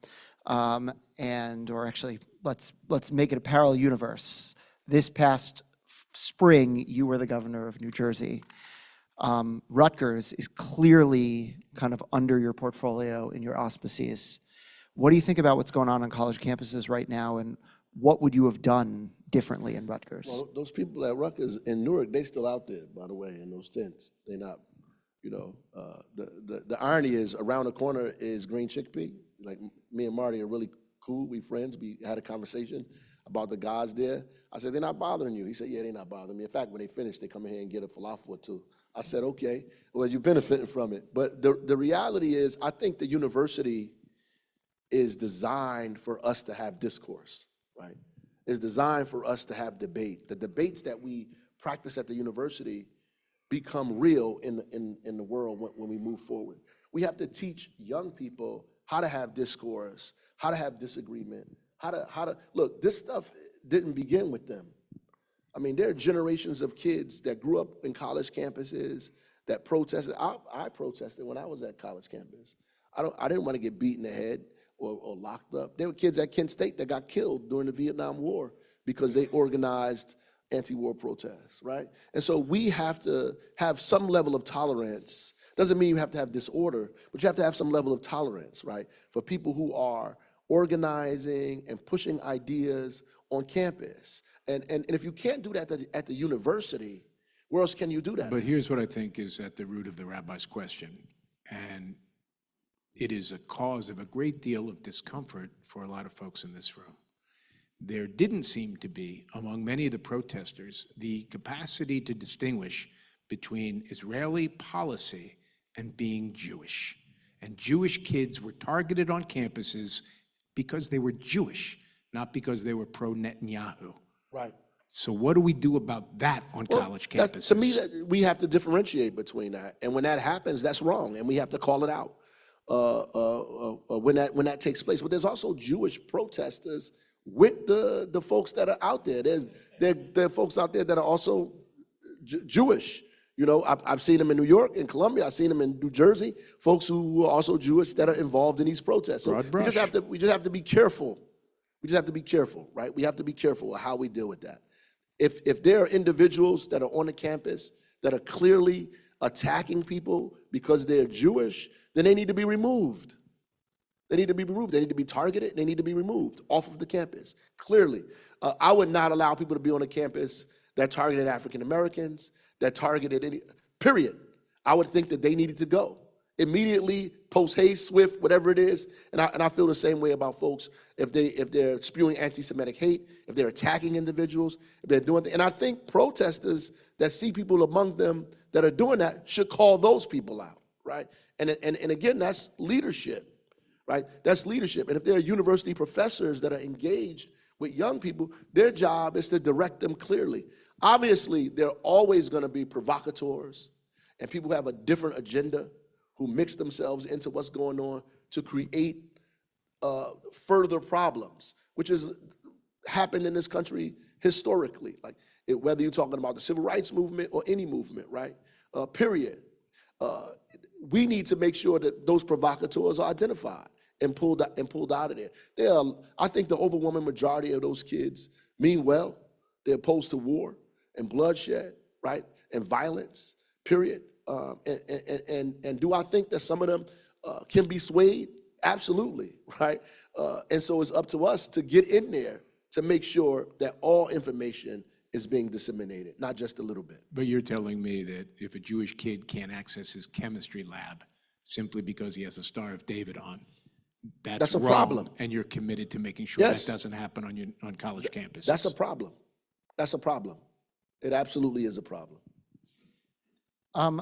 or actually, let's make it a parallel universe. This past spring, you were the governor of New Jersey. Rutgers is clearly kind of under your portfolio in your auspices. What do you think about what's going on college campuses right now, and what would you have done differently in Rutgers? Well, those people at Rutgers in Newark, they still out there, by the way, in those tents. They're not, the irony is around the corner is Green Chickpea. Like me and Marty are really cool, we friends. We had a conversation about the guys there. I said, they're not bothering you. He said, yeah, they're not bothering me. In fact, when they finish, they come in here and get a falafel or two. I said, okay, well, you're benefiting from it. But the reality is, I think the university is designed for us to have discourse, right? It's designed for us to have debate. The debates that we practice at the university become real in the world when we move forward. We have to teach young people how to have discourse, how to have disagreement, how to look, this stuff didn't begin with them. I mean, there are generations of kids that grew up in college campuses that protested. I protested when I was at college campus. I didn't want to get beat in the head or locked up. There were kids at Kent State that got killed during the Vietnam War because they organized anti-war protests, right? And so we have to have some level of tolerance. Doesn't mean you have to have disorder, but you have to have some level of tolerance, right? For people who are organizing and pushing ideas on campus. And if you can't do that at the university, where else can you do that? But here's what I think is at the root of the rabbi's question, and it is a cause of a great deal of discomfort for a lot of folks in this room. There didn't seem to be, among many of the protesters, the capacity to distinguish between Israeli policy and being Jewish. And Jewish kids were targeted on campuses because they were Jewish, not because they were pro-Netanyahu. Right. So what do we do about that on college campuses? To me, we have to differentiate between that. And when that happens, that's wrong, and we have to call it out when that takes place. But there's also Jewish protesters with the folks that are out there. There are folks out there that are also Jewish. You know, I've seen them in New York, in Columbia. I've seen them in New Jersey. Folks who are also Jewish that are involved in these protests. So we just have to be careful. We just have to be careful, right? We have to be careful of how we deal with that. If there are individuals that are on the campus that are clearly attacking people because they're Jewish, then they need to be removed. They need to be removed. They need to be targeted. They need to be removed off of the campus, clearly. I would not allow people to be on a campus that targeted African Americans, that targeted any, period. I would think that they needed to go immediately, post haste, swift, whatever it is. And I feel the same way about folks if they're spewing anti-Semitic hate, if they're attacking individuals, if they're doing things. And I think protesters that see people among them that are doing that should call those people out, right? And again, that's leadership. Right? That's leadership. And if there are university professors that are engaged with young people, their job is to direct them clearly. Obviously, there are always going to be provocateurs and people who have a different agenda who mix themselves into what's going on to create further problems, which has happened in this country historically. Like whether you're talking about the civil rights movement or any movement, right? Period. We need to make sure that those provocateurs are identified and pulled out of there. I think the overwhelming majority of those kids mean well. They're opposed to war and bloodshed, right, and violence, period. And do I think that some of them can be swayed? Absolutely, right? And so it's up to us to get in there to make sure that all information is being disseminated, not just a little bit. But you're telling me that if a Jewish kid can't access his chemistry lab simply because he has a Star of David on, that's a wrong, problem. and you're committed to making sure Yes. that doesn't happen on college campuses. That's a problem. That's a problem. It absolutely is a problem. I'm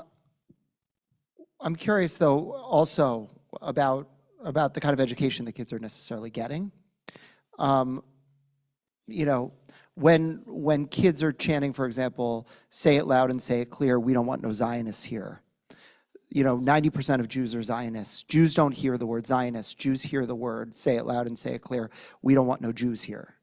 curious, though, also about the kind of education that kids are necessarily getting. You know, when kids are chanting, for example, "Say it loud and say it clear, we don't want no Zionists here." You know, 90% of Jews are Zionists. Jews don't hear the word Zionist. Jews hear the word, "Say it loud and say it clear, we don't want no Jews here."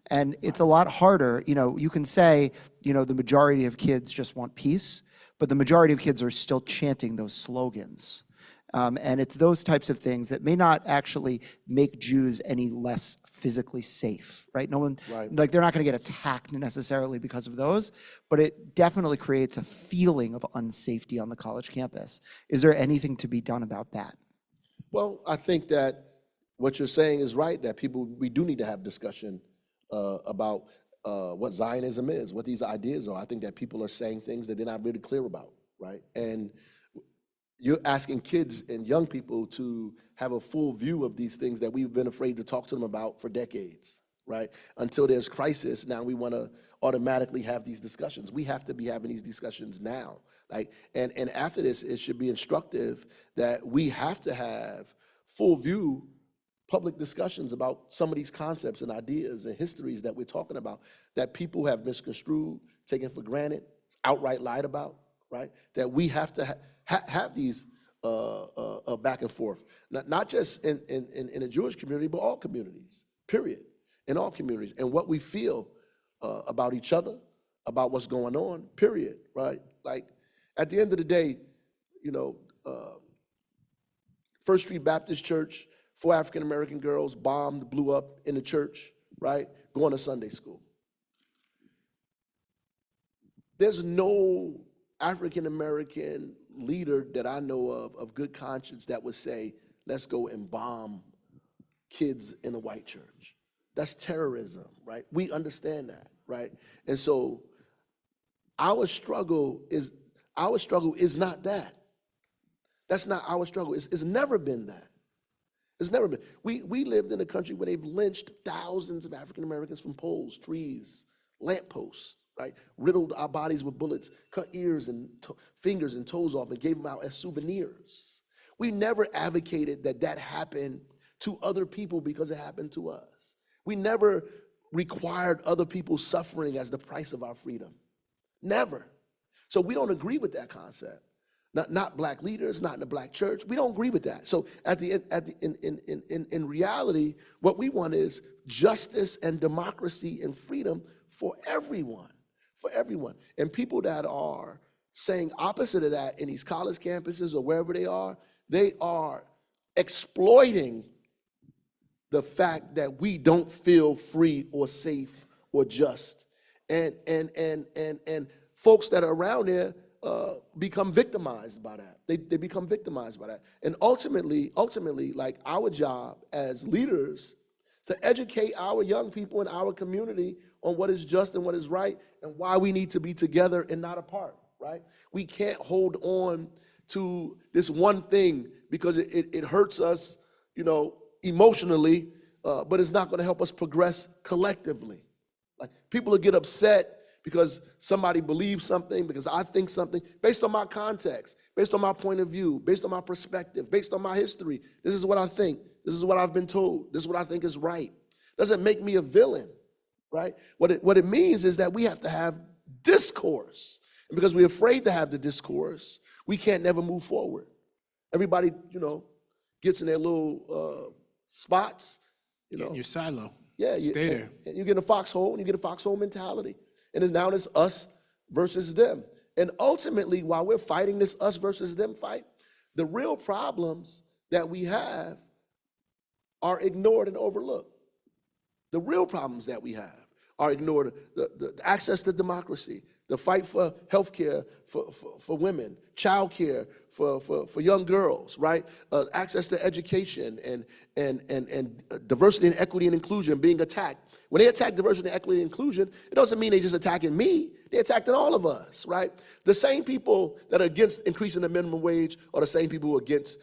And it's a lot harder. You know, you can say, you know, the majority of kids just want peace, but the majority of kids are still chanting those slogans. And it's those types of things that may not actually make Jews any less physically safe, right? No one, Right. like, they're not going to get attacked necessarily because of those, but it definitely creates a feeling of unsafety on the college campus. Is there anything to be done about that? Well, I think that what you're saying is right, that we do need to have discussion about what Zionism is, what these ideas are. I think that people are saying things that they're not really clear about, right? And you're asking kids and young people to have a full view of these things that we've been afraid to talk to them about for decades, right? Until there's crisis, now we want to automatically have these discussions. We have to be having these discussions now. Like, and after this, it should be instructive that we have to have full view public discussions about some of these concepts and ideas and histories that we're talking about that people have misconstrued, taken for granted, outright lied about, right? That we have to have these back and forth, not just in a Jewish community, but all communities, period, in all communities, and what we feel about each other, about what's going on, period, right? Like, at the end of the day, you know, First Street Baptist Church, 4 African-American girls bombed, blew up in the church, right? Going to Sunday school. There's no African-American leader that I know of good conscience, that would say, let's go and bomb kids in a white church. That's terrorism, right? We understand that, right? And so our struggle is not that. That's not our struggle. It's never been that. It's never been. We lived in a country where they've lynched thousands of African Americans from poles, trees, lampposts, right? Riddled our bodies with bullets, cut ears and fingers and toes off and gave them out as souvenirs. We never advocated that happened to other people because it happened to us. We never required other people's suffering as the price of our freedom. Never. So we don't agree with that concept. Not black leaders, not in the black church. We don't agree with that. So in reality, what we want is justice and democracy and freedom for everyone, And people that are saying opposite of that in these college campuses or wherever they are exploiting the fact that we don't feel free or safe or just. And folks that are around there become victimized by that. They become victimized by that. And ultimately, like, our job as leaders is to educate our young people in our community on what is just and what is right and why we need to be together and not apart, right? We can't hold on to this one thing because it hurts us, you know, emotionally, but it's not going to help us progress collectively. Like, people will get upset because somebody believes something, because I think something, based on my context, based on my point of view, based on my perspective, based on my history. This is what I think. This is what I've been told. This is what I think is right. Doesn't make me a villain, right? What it means is that we have to have discourse. And because we're afraid to have the discourse, we can't never move forward. Everybody, you know, gets in their little spots, you know. Get in your silo. Yeah, Stay there. And you get a foxhole, and you get a foxhole mentality. And now it's us versus them. And ultimately, while we're fighting this us versus them fight, the real problems that we have are ignored and overlooked. The real problems that we have are ignored. The access to democracy, the fight for health care for women, child care for young girls, right? Access to education and diversity and equity and inclusion being attacked. When they attack diversity, equity, and inclusion, it doesn't mean they're just attacking me. They're attacking all of us, right? The same people that are against increasing the minimum wage are the same people who are against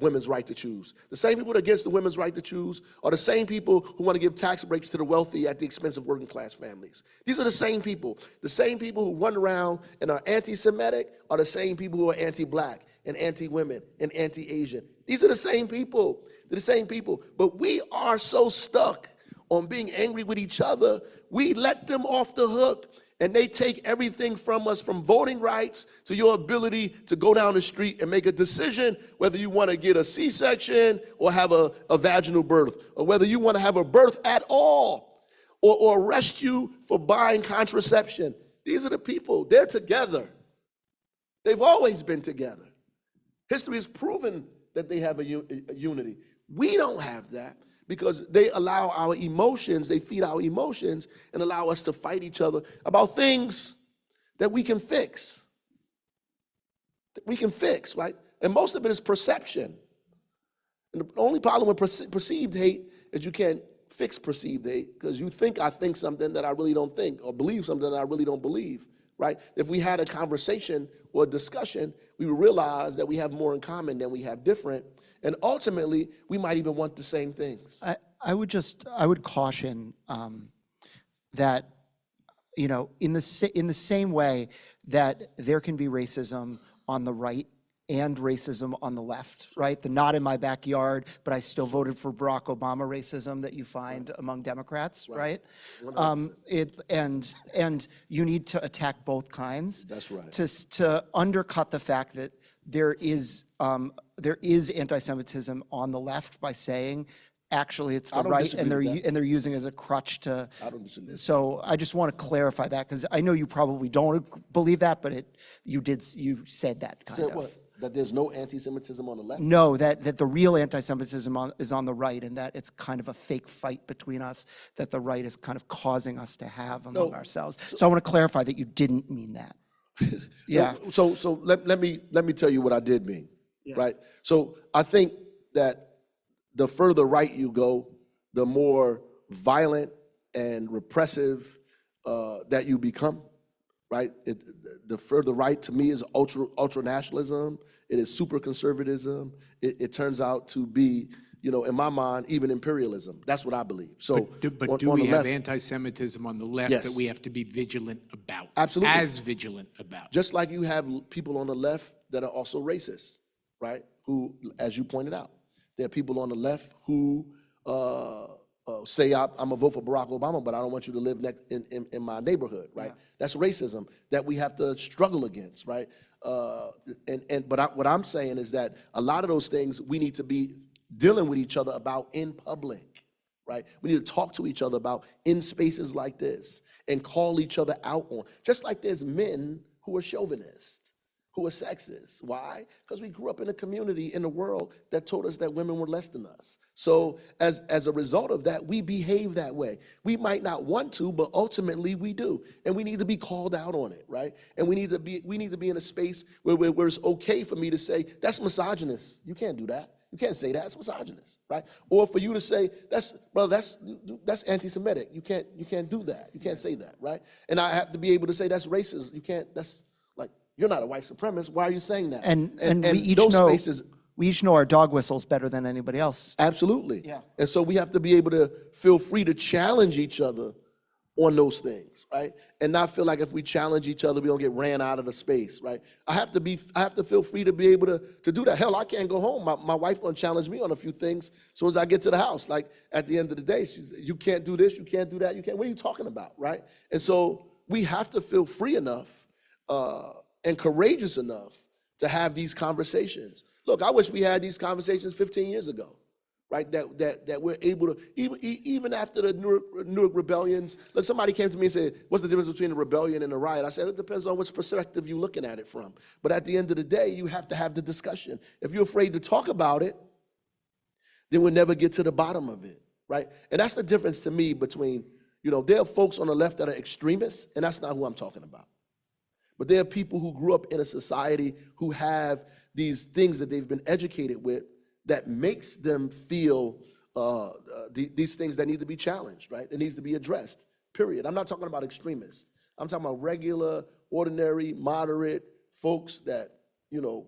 women's right to choose. The same people that are against the women's right to choose are the same people who want to give tax breaks to the wealthy at the expense of working class families. These are the same people. The same people who run around and are anti-Semitic are the same people who are anti-black and anti-women and anti-Asian. These are the same people. They're the same people. But we are so stuck on being angry with each other, we let them off the hook, and they take everything from us, from voting rights to your ability to go down the street and make a decision whether you want to get a C-section or have a vaginal birth, or whether you want to have a birth at all, or arrest you for buying contraception. These are the people. They're together. They've always been together. History has proven that they have a unity. We don't have that, because they allow our emotions, they feed our emotions and allow us to fight each other about things that we can fix. That we can fix, right? And most of it is perception. And the only problem with perceived hate is you can't fix perceived hate, because you think I think something that I really don't think, or believe something that I really don't believe, right? If we had a conversation or a discussion, we would realize that we have more in common than we have different. And ultimately, we might even want the same things. I would caution that, you know, in the same way that there can be racism on the right and racism on the left, right? The not in my backyard, but I still voted for Barack Obama racism that you find among Democrats, right? And you need to attack both kinds. That's right. To undercut the fact that there is anti-Semitism on the left by saying, actually, it's the right, and they're using it as a crutch to. I don't disagree. So I just want to clarify that, because I know you probably don't believe that, but you said that kind of. What? That there's no anti-Semitism on the left? No, that the real anti-Semitism is on the right, and that it's kind of a fake fight between us that the right is kind of causing us to have among ourselves. So I want to clarify that you didn't mean that. Yeah. So let me tell you what I did mean. Yeah. Right. So I think that the further right you go, the more violent and repressive that you become. Right. The further right to me is ultra nationalism. It is super conservatism. It turns out to be, you know, in my mind, even imperialism. That's what I believe. So, but do we have anti-Semitism on the left that we have to be vigilant about? Absolutely. As vigilant about. Just like you have people on the left that are also racist, right? Who, as you pointed out, there are people on the left who say I'm gonna vote for Barack Obama, but I don't want you to live in my neighborhood, right? Yeah. That's racism that we have to struggle against, right? What I'm saying is that a lot of those things we need to be dealing with each other about in public, right? We need to talk to each other about in spaces like this and call each other out on. Just like there's men who are chauvinists, who are sexist. Why? Because we grew up in a community in the world that told us that women were less than us. So as a result of that, we behave that way. We might not want to, but ultimately we do. And we need to be called out on it, right? And we need to be in a space where it's okay for me to say, that's misogynist. You can't do that. You can't say that. It's misogynist, right? Or for you to say, that's anti-Semitic. You can't do that. You can't say that, right? And I have to be able to say that's racist. You can't, that's like, you're not a white supremacist. Why are you saying that? And we each know our dog whistles better than anybody else. Absolutely. Yeah. And so we have to be able to feel free to challenge each other on those things, right? And not feel like if we challenge each other, we don't get ran out of the space, right? I have to feel free to be able to do that. Hell, I can't go home. My wife gonna challenge me on a few things as soon as I get to the house. Like at the end of the day, she's, you can't do this, you can't do that, you can't. What are you talking about, right? And so we have to feel free enough and courageous enough to have these conversations. Look, I wish we had these conversations 15 years ago, right? That we're able to, even after the Newark rebellions, look, somebody came to me and said, what's the difference between a rebellion and a riot? I said, it depends on which perspective you're looking at it from. But at the end of the day, you have to have the discussion. If you're afraid to talk about it, then we'll never get to the bottom of it, right? And that's the difference to me between, You know, there are folks on the left that are extremists, and that's not who I'm talking about. But there are people who grew up in a society who have these things that they've been educated with that makes them feel these things that need to be challenged, right? It needs to be addressed, period. I'm not talking about extremists. I'm talking about regular, ordinary, moderate folks that, you know,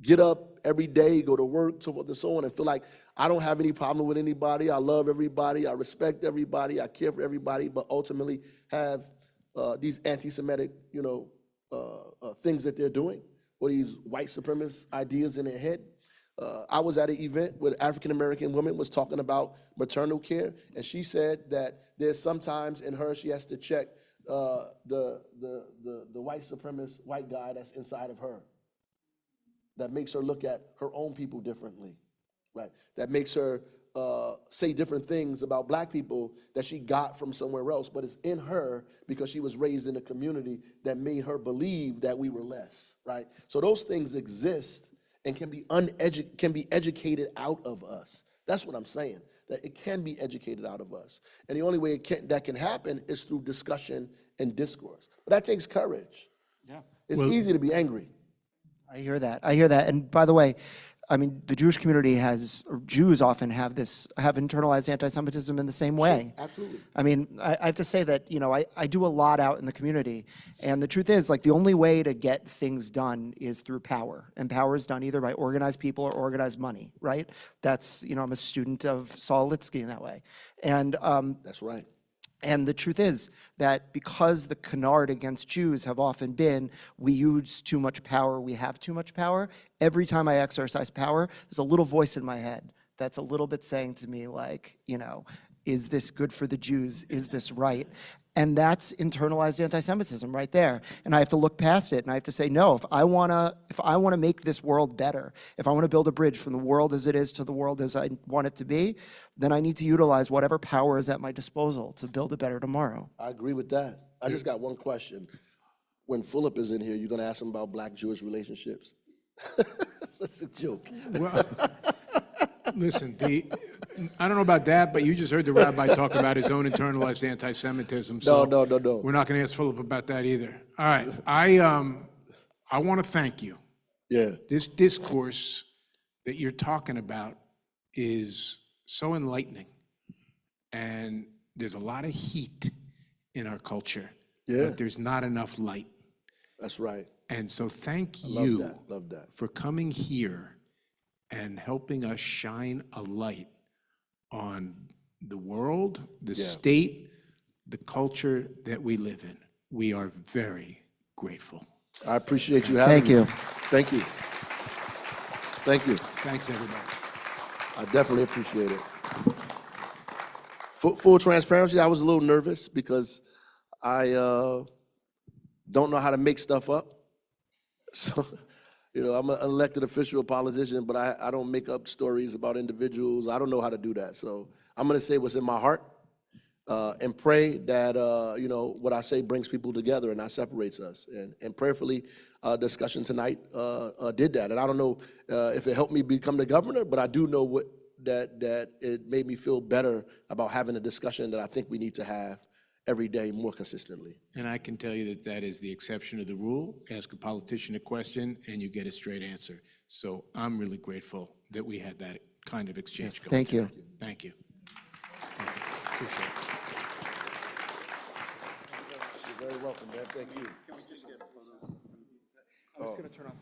get up every day, go to work, so forth and so on, and feel like I don't have any problem with anybody. I love everybody. I respect everybody. I care for everybody, but ultimately have these anti-Semitic, you know, things that they're doing, or these white supremacist ideas in their head. I was at an event where an African-American woman was talking about maternal care, and she said that there's sometimes in her she has to check the white supremacist white guy that's inside of her. That makes her look at her own people differently, right? That makes her say different things about black people that she got from somewhere else, but it's in her because she was raised in a community that made her believe that we were less, right? So those things exist and can be educated out of us. That's what I'm saying, that it can be educated out of us. And the only way that can happen is through discussion and discourse. But that takes courage. Yeah. It's easy to be angry. I hear that. I hear that. And by the way, I mean, the Jewish community has, or Jews often have internalized anti-Semitism in the same way. Sure, absolutely. I mean, I have to say that, you know, I do a lot out in the community. And the truth is, like, the only way to get things done is through power. And power is done either by organized people or organized money, right? That's, you know, I'm a student of Saul Alinsky in that way. And That's right. And the truth is that because the canard against Jews have often been, we use too much power, we have too much power, every time I exercise power, there's a little voice in my head that's a little bit saying to me, like, you know, is this good for the Jews? Is this right? And that's internalized anti-Semitism right there. And I have to look past it and I have to say, no, if I wanna make this world better, if I wanna build a bridge from the world as it is to the world as I want it to be, then I need to utilize whatever power is at my disposal to build a better tomorrow. I agree with that. I just got one question. When Philip is in here, you're gonna ask him about black-Jewish relationships? That's a joke. Well, listen, I don't know about that, but you just heard the rabbi talk about his own internalized anti-Semitism. So No. we're not going to ask Philip about that either. All right, I want to thank you. Yeah. This discourse that you're talking about is so enlightening, and there's a lot of heat in our culture, Yeah. but there's not enough light. That's right. And so thank Love you that. Love that. for coming here and helping us shine a light on the world, the state, the culture that we live in. We are very grateful. I appreciate you having me. Thank you. Thank you. Thank you. Thanks, everybody. I definitely appreciate it. Full transparency, I was a little nervous because I don't know how to make stuff up. So, you know, I'm an elected official, a politician, but I don't make up stories about individuals. I don't know how to do that. So I'm going to say what's in my heart and pray that, you know, what I say brings people together and not separates us. And prayerfully, discussion tonight did that. And I don't know if it helped me become the governor, but I do know that it made me feel better about having a discussion that I think we need to have every day more consistently. And I can tell you that that is the exception to the rule. Ask a politician a question and you get a straight answer. So I'm really grateful that we had that kind of exchange. Yes, going thank you. today. Thank you. Thank you. Appreciate it. You're very welcome, man. Thank you. I was going to turn off.